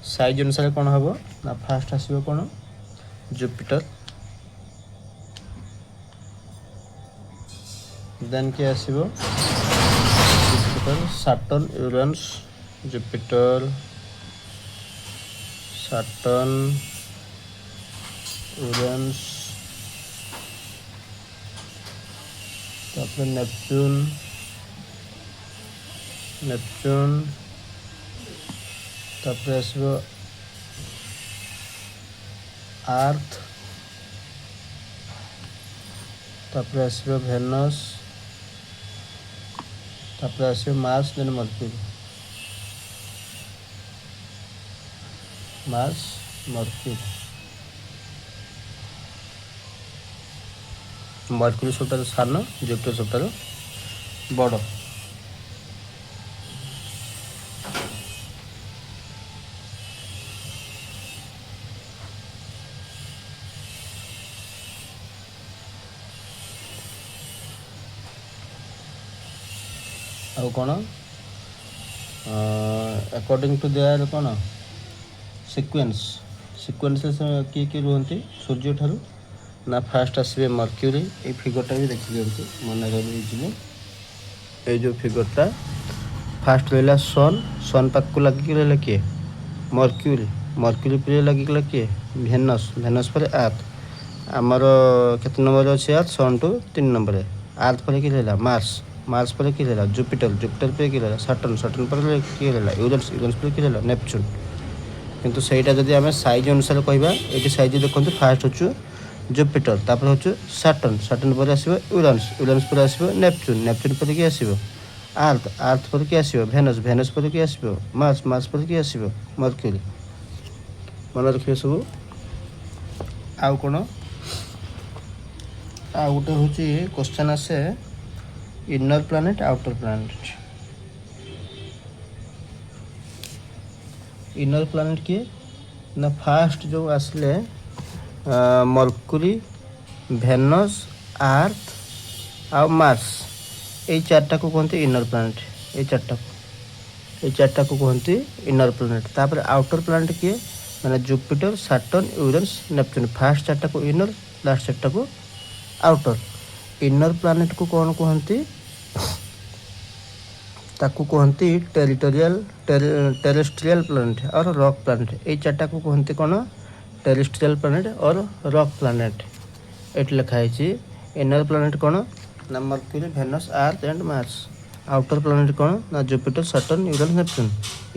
साइज अनुसार कौन हम ना फास्ट आसो कौन जुपिटर देन के आसो Jupiter Saturn Uranus Jupiter Saturn Uranus Neptune तापर आसो अर्थ तापर आसो वेनस तापर आसो मार्स देन मर्क्यूरी मर्क्यूरी सबटा सान जुपिटर सबटा बड़। आउ कौन अकॉर्डिंग टू देयर कौन सीक्वेंस किए किए रुहति सूर्य ठारू ना फास्ट आसबे मर्क्यूरी ये फिगरटा भी देखी दिखते मन रही ये जो फिगरटा फास्ट रहा सन पाक को लगिक रहा किए मर्क्यूरी पे लगिकला किए भेनस पर अर्थ आमर केते नंबर अच्छे अर्थ सन टू 3 नंबर अर्थ पर कि रहा मार्स पर कि रहा जुपिटर पे कि रहा सैटर्न पर कि रहा यूरेनस पर कि रहा नेपच्यून किंतु सेटा जदि आम साइज अनुसार कहवा ये साइज देखो फास्ट हो जुपिटर तापर हो सैटर्न सैटर्न पर आसो यूरानस यूरानस पर आसो नेपच्यून नेपच्यून पर कि आसो आर्थ आर्थ पर कि आसो भेनस भेनस पर कि आसो मार्स मार्स पर कि आसो मर्क्यूरी मन रखिए सब आउ कौन आ गोटे हूँ क्वेश्चन आसे inner planet outer planet inner planet किए ना फास्ट जो आसले मर्क्यूरी भेनस आर्थ आ मार्स ये चार्टा को कहते इनर प्लानेट ये चार्टा को कहते इनर प्लानेट तापर आउटर प्लानेट किए मैंने Jupiter Saturn Uranus Neptune first चार्टा को इनर लास्ट चार्टा को आउटर इनर प्लानेट को कौन कहती ताकू कहती टेरिटोरियल टेरेस्ट्रियल प्लानेट और रॉक प्लानेट ये चार्टा को कहती कौन टेरेस्ट्रियल प्लानेट और रॉक प्लानेट ये लिखाई इनर प्लानेट कौन ना Mercury Venus earth and Mars outer planet कौन ना Jupiter Saturn Uranus Neptune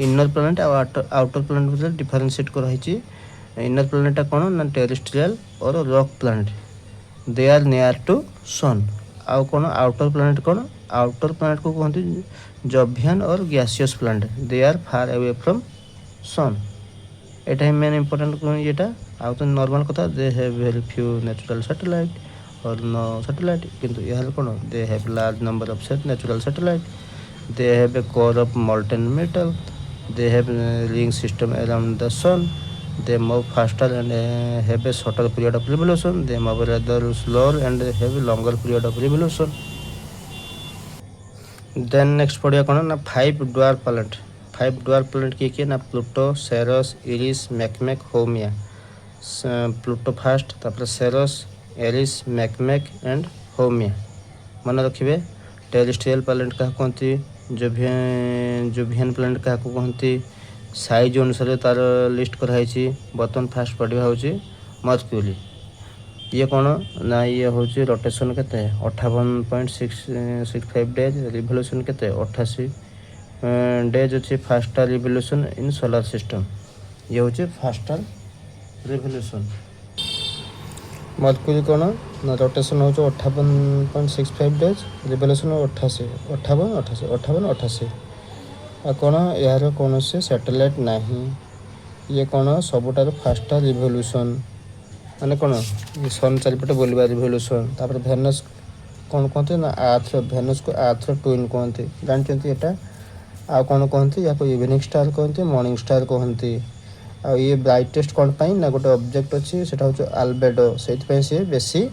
inner planet और आउटर प्लानेट भितर डिफरेंशिएट कराई इनर प्लानेटा कौन ना टेरेस्ट्रियल और rock planet they are near to sun आउ कौन आउटर प्लानेट कौन आउटर प्लानेट को कहते जॉवियन और gaseous planet they are far away from sun एटा मेन इंपोर्टेंट ये आउ तो नॉर्मल कथा they have very few natural satellite और नो सैटेलाइट किंतु यह कौन they have large number of natural satellite they have a core of molten metal they have ring system around the sun they move faster and have a shorter period of revolution they move rather slower and have a longer period of revolution then next पढ़िया कौन ना 5 dwarf planet किए ना Pluto सेरस iris मैकमैक होमिया Pluto fast तापर सेरस Eris मैकमैक and होमिया मन रखिए terrestrial planet क्या कहती जोवियन प्लानेट क्या कहती साइज अनुसार तार लिस्ट कराई बर्तमान फास्ट पढ़ा हूँ मर्क्यूरी ये कौन ना ये हूँ रोटेशन के 58.65 डेज रिवोल्यूशन के 88 डेज अच्छे faster revolution in solar system ये हूँ फास्टर रिवोल्यूशन मर्क्यूरी कौन ना रोटेशन हूँ 58.65 डेज रिवोल्यूशन 88 कौन यार कौन से सैटेलाइट नहीं ये कौन सबुठार फास्टर रिवोल्यूशन माने कौन सन चारिपटे बोलवा रिवोल्यूशन तापर भेनस कौन कहते ना आर्थ भेनस को आर्थ ट्विन कहते जानते यहाँ आ कौन कहते या इवनिंग स्टार कहते मॉर्निंग स्टार कहते आ ये ब्राइटेस्ट कौन पाई ना गोटे ऑब्जेक्ट अच्छी से हूँ आल्बेडो से सी बेसी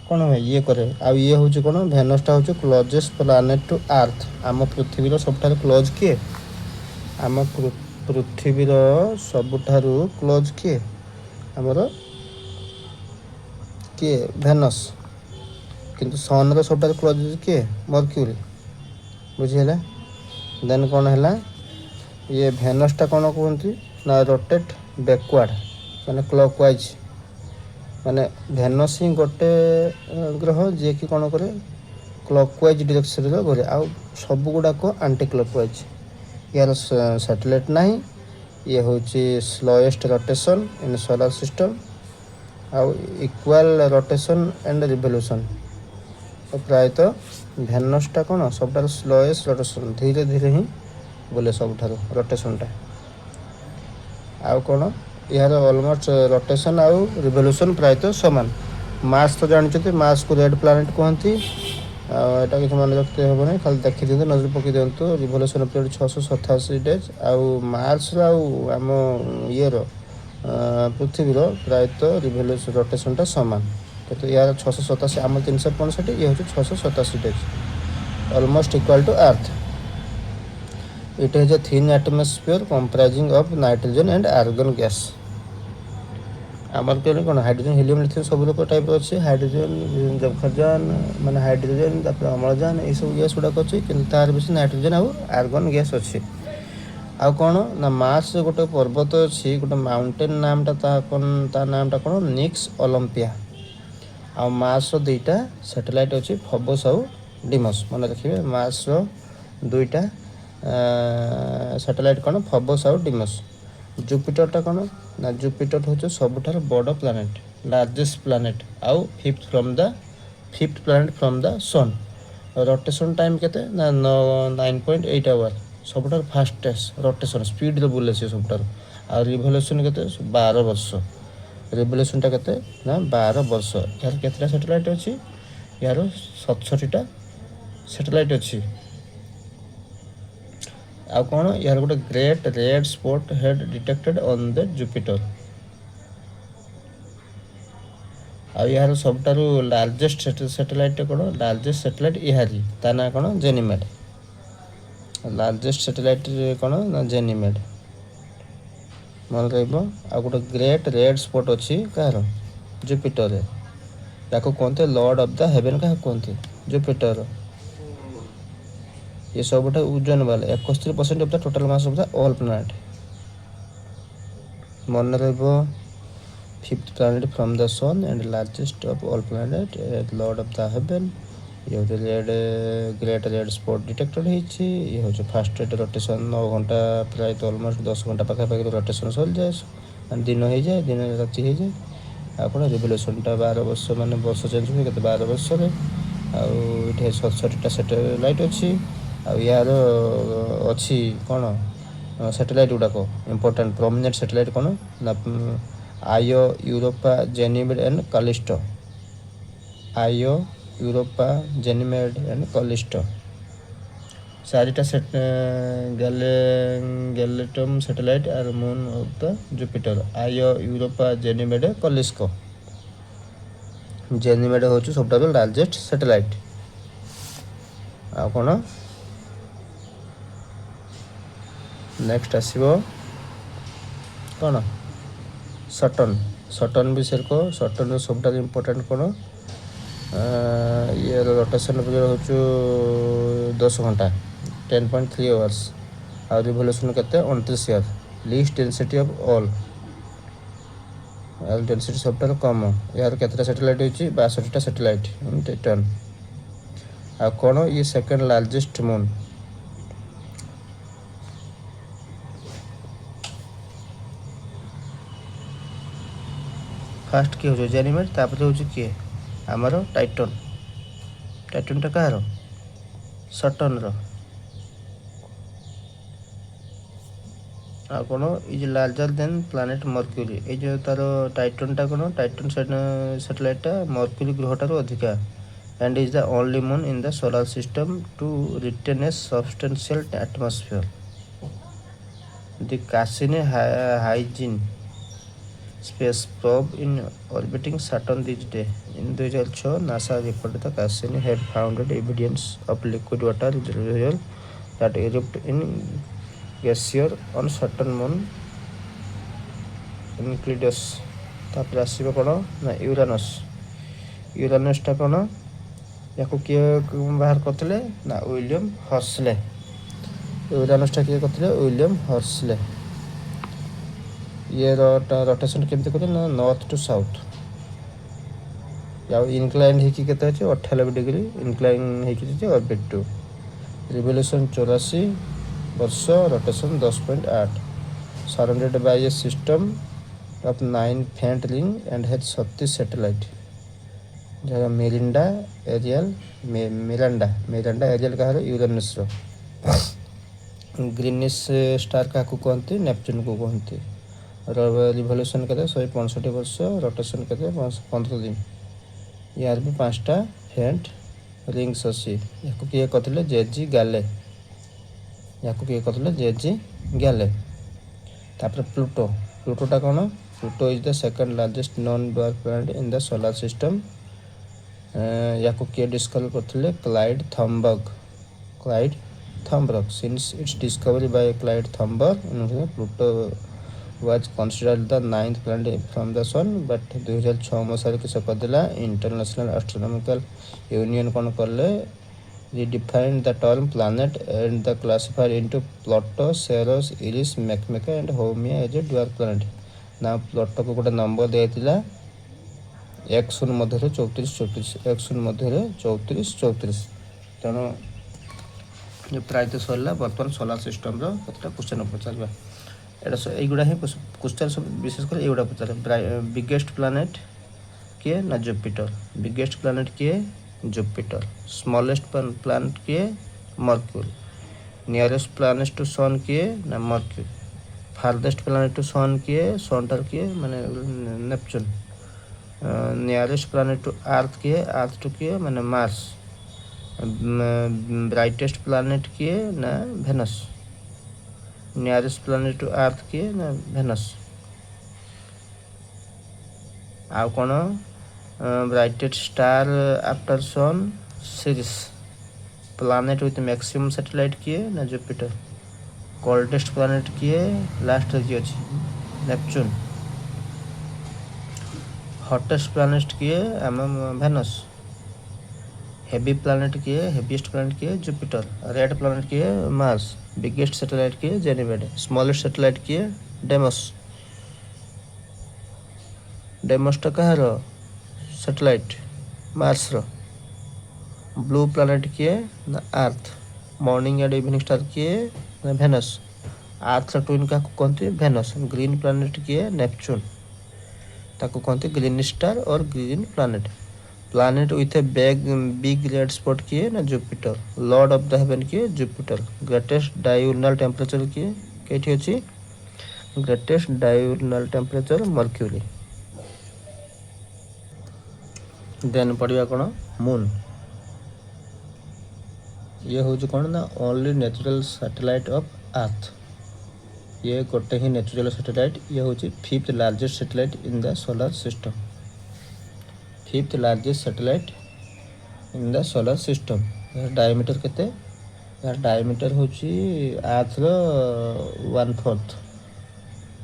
कौन है ये करे आ ये हूँ कौन भेनसटा हूँ क्लोजेस्ट प्लानेट टू आर्थ आम पृथ्वीर सबुठार क्लोज किए आम पृथ्वीर सबुठार क्लोज किए आमर किए भेनस किंतु सन सबुठार क्लोज किए मर्क्यूरी बुझीगला देन कौन है ये भेनसटा कौन कहती ना रोटेट बैकवर्ड माने क्लॉकवाइज माने भेनस ही गोटे ग्रह जी कि कौन करे क्लॉकवाइज डायरेक्शन घूरे आउ सब गुड़ाक आंटी क्लॉकवाइज यार सैटेलाइट नहीं ये हूँ स्लोएस्ट रोटेशन इन सोलर सिस्टम आउ इक्वाल रोटेशन एंड रिवोल्यूशन प्रायतः भेनसटा कौन सब स्लोएस्ट रोटेशन धीरे धीरे ही बोले सबुठार रोटेशनटा आउ कौन यार ऑलमोस्ट रोटेशन आउ रिवोल्यूशन प्रायतः सामान मार्स तो जानते मार्स को रेड प्लानेट कहती यहाँ किसी मन रखते हे ना खाली देखी दिखाते नजर पकई दिंतु रिवोल्यूशन पीरियड 687 डेज आउ मार्स आम ये पृथ्वीर प्रायतः रिवोल्यूशन रोटेशनटा सामान तो यार 687 आम 365 ये हूँ 687 days almost equal to Earth it has a thin atmosphere comprising of nitrogen and argon gas आमर कहले कौन हाइड्रोजन हिलियम लिथियम सब लोग टाइप अच्छे हाइड्रोजन जबखरजान माने हाइड्रोजन अम्लजान ये सब गैस गुड़ाक अच्छे कि तार बेस नाइट्रोजन आउ आर्गन गैस अच्छे आउ कौन ना मार्स गोटे पर्वत अच्छी गोटे माउंटेन नामटा ता नामटा कौन निक्स ओलंपिया आ मार्स दुईटा सैटेलाइट अच्छी फबोस आउ डिमस मन रखिए मार्स दुईटा सैटेलाइट कौन फबोस आउ डिमस जुपिटरटा कौन ना जुपिटर हूँ सबुठार बड़ प्लानेट लार्जेस्ट प्लानेट आउ fifth planet from the sun rotation time केते ना 9.8 आवर सबुठार फास्टेस्ट रोटेशन स्पीड बुले सी सबुठार आ रिवोल्यूशन केते 12 वर्ष रिवोल्यूशनटा केते ना 12 वर्ष यार केतेटा सैटेलाइट अछि यार 67टा सैटेलाइट अछि आ कौन यार गोटे great red spot had detected on the Jupiter आ यार सबटारू लार्जेस्ट सैटेलाइट कौन लार्जेस्ट सैटेलाइट यारी ता ना कौन जेनीमेड लार्जेस्ट सैटेलाइट कौन ना जेनीमेड मन रहिबो आ गोटे ग्रेट रेड स्पॉट अछि कार जुपिटर रे याको कहते लॉर्ड ऑफ द हेवन का कहते जुपिटर ये सब ओजन वाले 71% of the total mass of the all planet मन रहिबो fifth planet from the sun and largest of all planet lord of the heaven ये red great red spot detected होइछि ये हो फास्टेस्ट रोटेशन 9 घंटा प्राय तो ऑलमोस्ट 10 घंटा पाखापाखि रोटेशन चल जाए दिन हो जाए दिन राति हो जाए आपन रिवोल्यूशनटा 12 वर्ष माने वर्ष चेंज हुए केते 12 वर्ष रे आउ 67टा सैटेलाइट अछि आ यार अच्छी कौन सैटेलाइट गुड़ाक इंपोर्टेंट प्रोमिनेंट सैटेलाइट कौन ना आयो यूरोपा जेनीमेड एंड कालिस्टो आयो यूरोपा जेनीमेड एंड कालिस्टो चारिटा गैलेटम satellite are moon of the Jupiter Io Europa Ganymede Callisto Ganymede हूँ सब लार्जेस्ट सैटेलाइट आ कौन नेक्स्ट आसो कौन सटन विषय को सटन सब इम्पोर्टेंट कौन ये रोटेशन पीरियड हूँ 10 घंटा 10.3 आवर्स आ रिवोल्यूशन केते 29 year least density of all density सब कम यार केतटा सैटेलाइट होची 62टा सैटेलाइट टाइटन आ कौन ये सेकंड लार्जेस्ट मून फास्ट किए हो जेनीमेड तापर हो किए आमर टाइटनटा कहार सटन आ कौन is larger than planet mercury ये जो तार टाइटनटा कौन टाइटन सैटेलाइटटा मर्क्यूरी ग्रहटार अधिका and is the only moon in the solar system to retain a substantial atmosphere the Cassini Huygens space probe in orbiting Saturn this day. In 2006, NASA reported the Cassini had found evidence of liquid water real that erupt in glacier on Saturn moon Enceladus. तापर आसीबो कोन ना Uranus टा कोन याको किए बाहर करथिले ना William हर्सले Uranus टा किए करथिले विलियम हर्सले ये रोटेशन केमती कर नॉर्थ टू साउथ या इनक्लाइन होती के 98 डिग्री इनक्लाइन होती ऑर्बिट टू रिवोल्यूशन 84 वर्ष rotation 10.8 surrounded by A system of 9 फेंट रिंग एंड हैज 36 सैटेलाइट जगह मिरांडा एरियल कह यूरेनस ग्रीनिश स्टार क्या कहते नेपच्यून को कहते रिवोल्यूशन के 165 वर्ष रोटेशन के 15 दिन यार भी 5टा फेंट रिंग्स अच्छी या किए कहते जेजी गैले तापर प्लूटोटा कौन Pluto is the second largest non dwarf planet in the solar system या किए डिस्कवर करते Clyde Tombaugh since its discovery by Clyde Tombaugh Pluto was considered the 9th planet from the sun but 2006 Masare किस करदेला international astronomical union कौन करले redefined the term planet and the classified into Pluto, Ceres, Eris, Makemake and Haumea as a dwarf planet. ना Pluto को गोटे number दिया x मध्य 34 x मध्य 34 तेणु प्रायतः सरला बर्तमान solar system रो कतटा question पचार एटा एगुड़ा ही question सब विशेष कर एगुड़ा पचारे बिगेस्ट प्लानेट किए ना जुपिटर, बिगेस्ट प्लानेट किए जुपिटर, स्मॉलेस्ट प्लानेट किए Mercury, nearest planet to sun किए ना Mercury, farthest planet to sun किए सनटार किए माने Neptune, nearest planet to Earth किए अर्थ टू किए माने मार्स, ब्राइटेस्ट प्लानेट किए ना Venus, nearest planet to Earth किए ना वेनस, आउ कौन brightest star after sun Sirius, planet with maximum satellite किए ना जुपिटर, कोल्डेस्ट प्लानेट किए लास्ट किए अच्छी नेपच्यून, हॉटेस्ट प्लानेट किए आम वेनस, हेवी प्लानेट किए हेवीएस्ट प्लानेट किए जुपिटर, रेड प्लानेट किए मार्स, बिगेस्ट सैटेलाइट किए जेनिमेड, स्मॉलेस्ट सैटेलाइट किए डेमस, डेमसटा कହାର सैटेलाइट मार्स रो, ब्लू प्लानेट किए ना Earth, morning and evening star किए ना वेनस, अर्थ ट्विन क्या कहते वेनस, ग्रीन प्लानेट किए नेपच्यून ताको कहते ग्रीन स्टार और green planet, planet with a big red spot किए ना Jupiter, Lord of the haven किए जुपिटर, ग्रेटेस्ट डायurnal टेम्परेचर किए कईटी अच्छी ग्रेटेस्ट डायurnal टेम्परेचर मर्क्यूरी। देन पढ़िया कौन मून, ये हूँ कौन ना only natural satellite of earth, ये गोटे ही नेचुरल सैटेलाइट, ये हूँ fifth largest satellite in the solar system, fifth largest satellite in the solar system. यार डायमीटर केते, यार डायमीटर हूँ अर्थ रो 1/4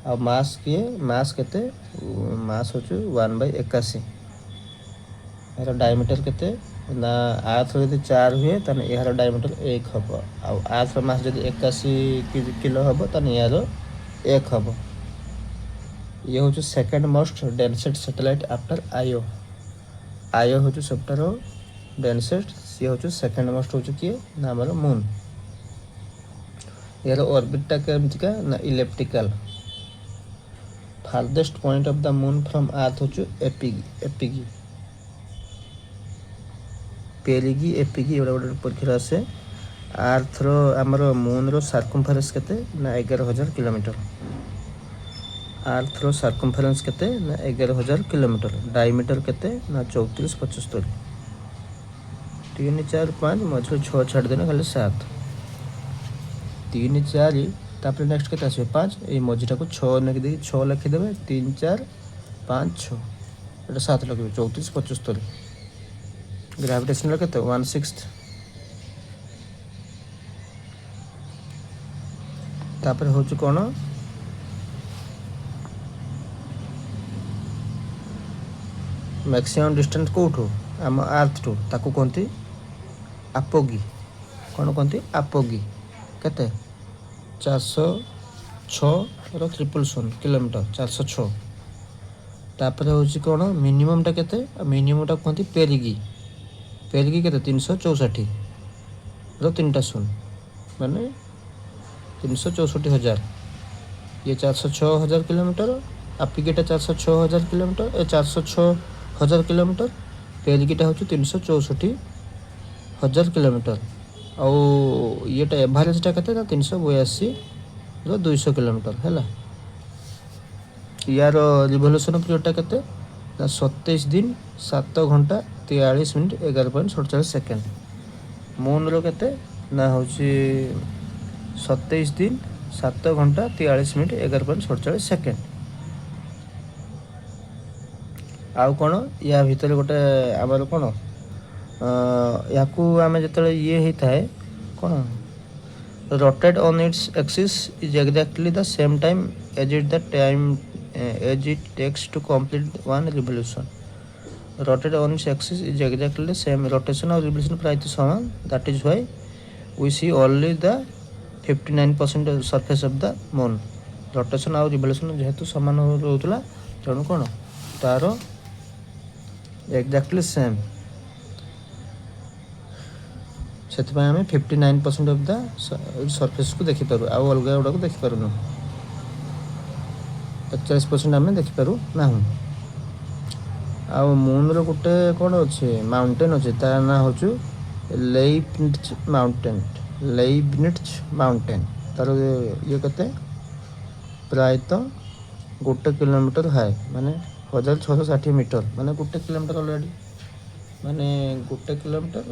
आ मास किए मास केते मास हूँ 1/81, यार डायमीटर केते ना अर्थ यदि 4 हुए तो यार डायमीटर 1 हम, आर्थ मास जब 81 किलो हम तो यार 1 हम। ये हूँ second most densest satellite after आयो, आयो हूँ सबटार डेंसेस्ट, सी हूँ सेकेंड मोस्ट हूँ किए ना आमर मून, यार ऑर्बिटटा केमतिका ना elliptical, farthest point of the moon from earth हूँ एपिगी पेरिगी एपिगी एवढा गोटे परीक्षा आसे, अर्थ रो आमर मून रो सर्कमफेरेंस केते ना 11,000 किलोमीटर, अर्थ रो सर्कमफेरेंस केते ना 11,000 किलोमीटर, डायमीटर केते ना 3475, 3 4 5 मझे 6 छाड़ देना खाली 7, 3 4 तापर नेक्स्ट केते आसे 5 ए मझीटा को 6 नेक दे 6 लिखि देबे 3 4 5 6 एटा 7 लिखिबे 3475, ग्रेविटेशनल केते 1/6, तापर हो कौन मैक्सिमम डिस्टेंस कौटू आम अर्थ टू ताकू कहती आपोगी, कौन कहती आपोगी केते 406 ट्रिपल 0 किलोमीटर 406, तापर हूँ कौन मिनिममटा केते मिनिममटा कहती पेरिगी, पेरिगी केते 364 3टा 0 माने 364,000, ये 406,000 किलोमीटर, आपिगेटा 406,000 किलोमीटर, 406,000 किलोमीटर, पेरिगीटा हूँ 364,000 किलोमीटर, आउ येटा एवरेजटा केते ना 382 किलोमीटर है। यार रिवोल्यूशन पीरियडटा केते ना 27 दिन 7 घंटा 43 मिनट 11.47 सेकेंड, मून रो केते ना हूँ 27 दिन 7 घंटा 43 मिनट 11.47 सेकेंड। आउ कौन या भितर गोटे आमर कौन या आम जो ये होता है कौन rotate on its axis is exactly the same time as it takes to complete one revolution, rotate on its axis is exactly the same, rotation और रिवोल्यूशन प्राय समान, that is why we see only the 59% surface of the moon, rotation और revolution जेहेतु सामान रोला तेणु कौन तार एक्जाक्टली सेम, से आम 59% ऑफ द सरफेस को देखिपार आउ अलग गुड़ा को देखिपार। 41% आम देखिपारू ना। आउ मून गोटे कौन अच्छे माउंटेन अच्छे तार ना हूँ लेइब्निट्ज माउंटेन। लेइब्निट्ज माउंटेन तार ये कते प्रायतः 1 किलोमीटर हाई माने 1660 मीटर माने 1 किलोमीटर ऑलरेडी माने 1 किलोमीटर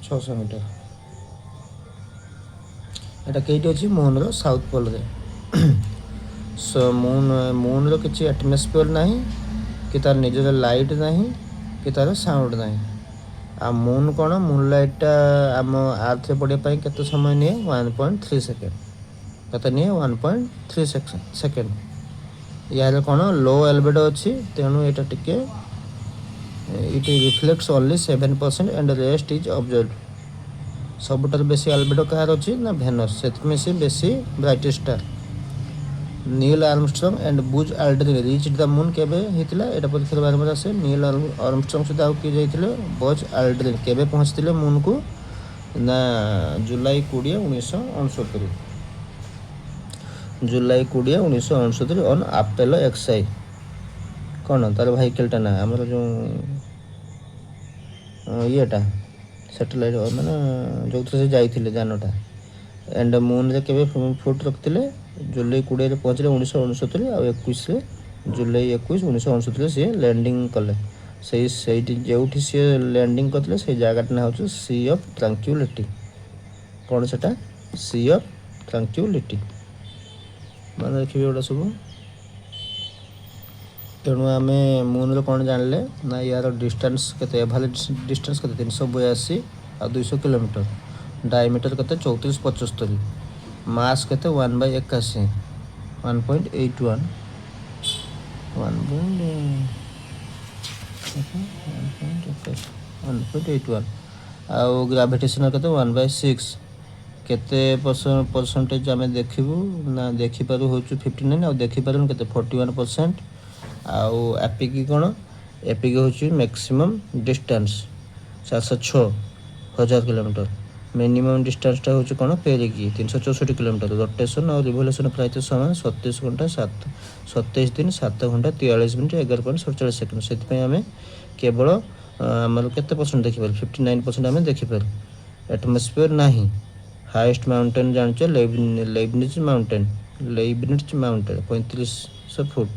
600 मीटर। एटा कईटी अच्छी मून साउथ पोल रे। सो मून किसी एटमोस्फियर ना कि तार निजर लाइट ना कि तार साउंड ना। आ मून कौन मून लाइटा आम अर्थ पड़ापी केते समय निए 1.3 सेकेंड कते निए 1.3 सेकेंड। यार कौन लो एल्बेडो अच्छी तेणु यहाँ टिके it reflects only 7% and rest is observed. सबुठार बेसी एल्बेडो कहार अच्छी ना भेनस से बेसी brightest star. Neil Armstrong and Buzz Aldrin reach the moon केबे हितला एटा परीक्षा बार आसे। नील आर्मस्ट्रंग सहित आउ किए जाइथिले बज आल्ड्रिन केबे पहुंचथिले मून को ना जुलाई 20 1969 जुलाई 20 1969 ऑन अपोलो एक्सआई कौन तार व्हीकलटा ना आमर जो येटा सैटेलाइट माने जो से जाइथिले जानटा एंड मून रे केबे फुट रखथिले जुलाई 20 रे पहुंचले 1969 आ 21 रे जुलाई 21 1969 से लैंडिंग कले। से जो सी लैंडिंग करते से जगह ना हूँ सी ऑफ ट्रांक्विलिटी। कौन सेटा सी ऑफ ट्रांक्विलिटी मान देखिए गोटा सब। तेणु आम मून कौन जानले ना यार डिस्टेंस केते एवरेज डिस्टेंस केते 382 आ 200 किलोमीटर डायमीटर केते 3475 मास केते 1/81 1.81 1.81 आउ ग्रेविटेशनल केते 1/6 केते परसेंटेज आम देखू ना देखिपारू हूँ 59 आ देखिपारू केते 41%। आउ एपिक कौन एपिक हूँ मैक्सिमम डिस्टेंस 406,000 किलोमीटर। मिनिमम डिस्टेंसटा हूँ कौन पेरिकी 364 किलोमीटर। रोटेशन और रिवोल्यूशन प्रायतः समान 27 घंटा 27 दिन 7 घंटा 43 मिनट 11.47 सेकेंड। से आम केवल आमर केते परसेंट देखिपार 59% आम देखिपार। एटमोस्फियर ना हाईएस्ट माउंटेन जानचे लेइब्निट्ज माउंटेन 3500 फुट।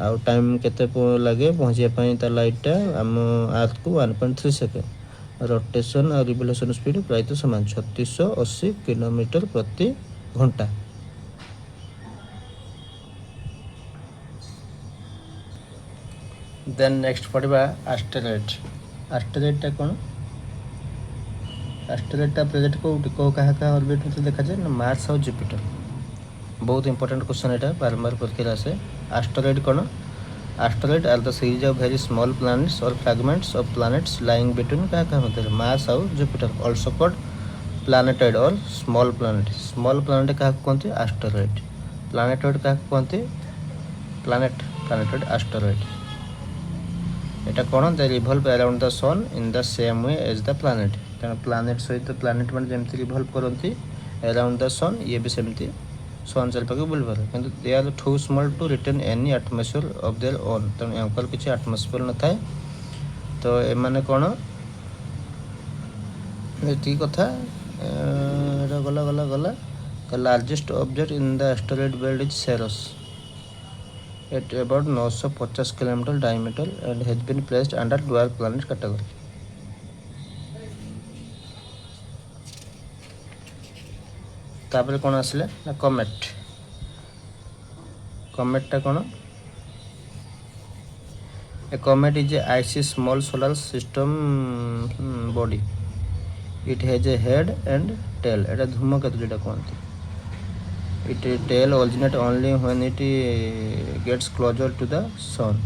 आउ टाइम केते लगे पहुँचापी तार लाइटा आम अर्थ को 1.3 सेकेंड। रोटेशन और रिवोल्यूशन स्पीड प्रायतः समान 3680 किलोमीटर प्रति घंटा। देन नेक्स्ट पढ़ा एस्टेरॉइड। एस्टेरॉइडटा कौन एस्टेरॉइडटा प्रेजेंट कौ क्या ऑर्बिट में देखा जाए ना मार्स और जुपिटर। बहुत इंपोर्टेंट क्वेश्चन है बारंबार परीक्षा आसे। एस्टेरॉइड कौन asteroid are the series of very small planets or fragments of planets lying between क्या मध्य मार्स और Jupiter also called planetoid or small planet. Small planet क्या कहते एस्टेरॉइड। प्लैनेटॉइड क्या कहते प्लैनेटॉइड एस्टेरॉइड। एटा कौन the revolve around the sun in the same way as the planet. कारण प्लैनेट सहित प्लैनेट मैंने जमी रिवॉल्व करती अराउंड द सन ये भी सेमती सन चल पाके बुल पारे किंतु they are too small to retain any atmosphere of their own. तेणु यहाँ किसी एटमोस्फियर न थाए तो एमाने कौन ये कथा गला गला गला the largest object in the asteroid belt is Ceres at about 950 kilometre diameter and has been placed under dwarf planet category. तापर कौन आसले ना कमेट। कमेटटा कौन a comet is a icy small solar system body it has a head and tail. एटा धूमकेतु जोटा कहते it tail originate only when it gets closer to the sun.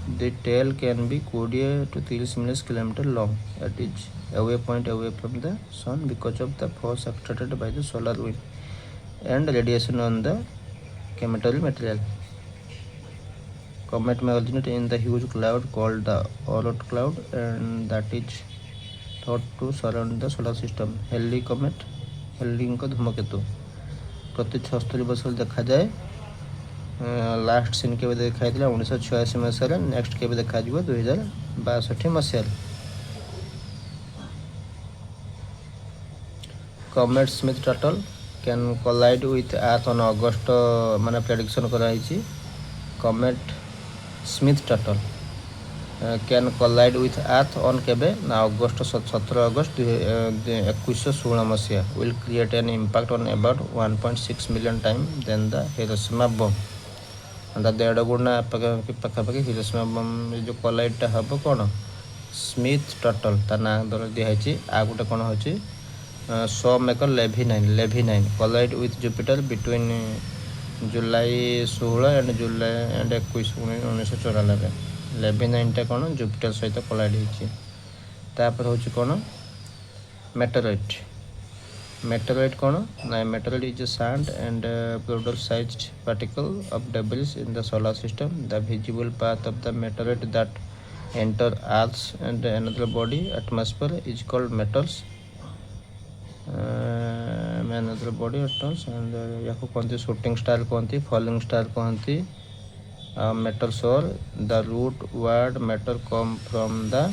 The tail can be 20 to 30 million kilometre long. It is away point away from the sun because of the force exerted by the solar wind and radiation on the cometary material. Comet may originate in the huge cloud called the Oort cloud and that is thought to surround the solar system. Halley comet Halley धूमकेतु प्रति 76 वर्ष देखा जाए last scene के देखा 1986 मसीह next के देखा 2062 मसीह comet Smith Turtle can collide with earth on August माने प्रेडिक्शन कराई comet Smith Turtle can collide with earth on केबे ना अगस्त 17 अगस्त 1916 मसीहा will create an impact on about 1.6 million time than the Hiroshima bomb अंदा 1.5 गुणा पाखापाखि Hiroshima बम जो कोलाइडटा हम कौन स्मिथ टर्टल ता ना द्वारा दिखाई आ गोटे कौन हो Shoemaker Levy nine collide with Jupiter between July 16 and July and 21 1994 लेभी नाइनटा कौन जुपिटर सहित कोलाइड होतापर हूँ कौन मेटेरोइड कौन ना meteoroid is a sand and powder sized particle of debris in the solar system. The visible path of the meteorite that enter Earth's and another body atmosphere is called metals. another body metals and याको कहते shooting star कहती falling star कहती metal soul. The root word metal come from the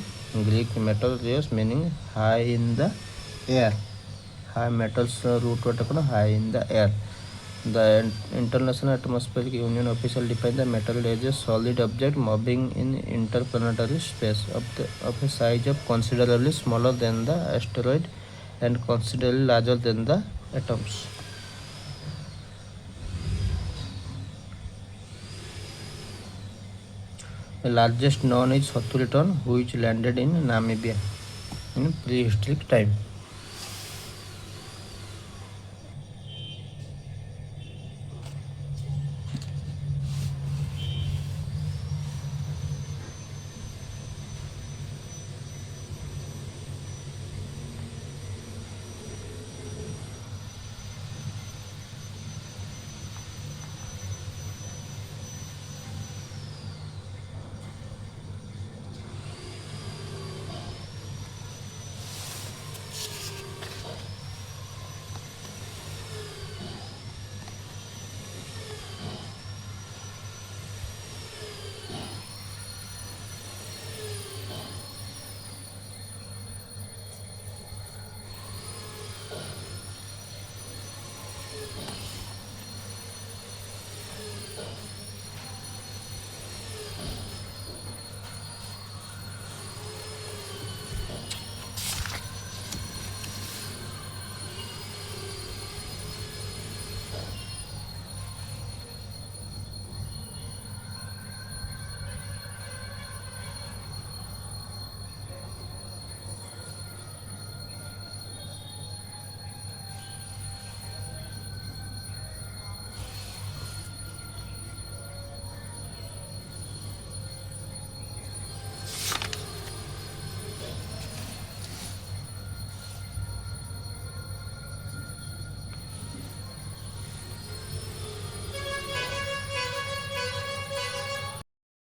Greek meteorios meaning high in the air. High metals root word कौन high in the air. The International Atmospheric Union officially defines the meteoroid as a solid object moving in interplanetary space of a size of considerably smaller than the asteroid and considerably larger than the atoms. The largest known is Hoturi ton, which landed in Namibia in prehistoric time.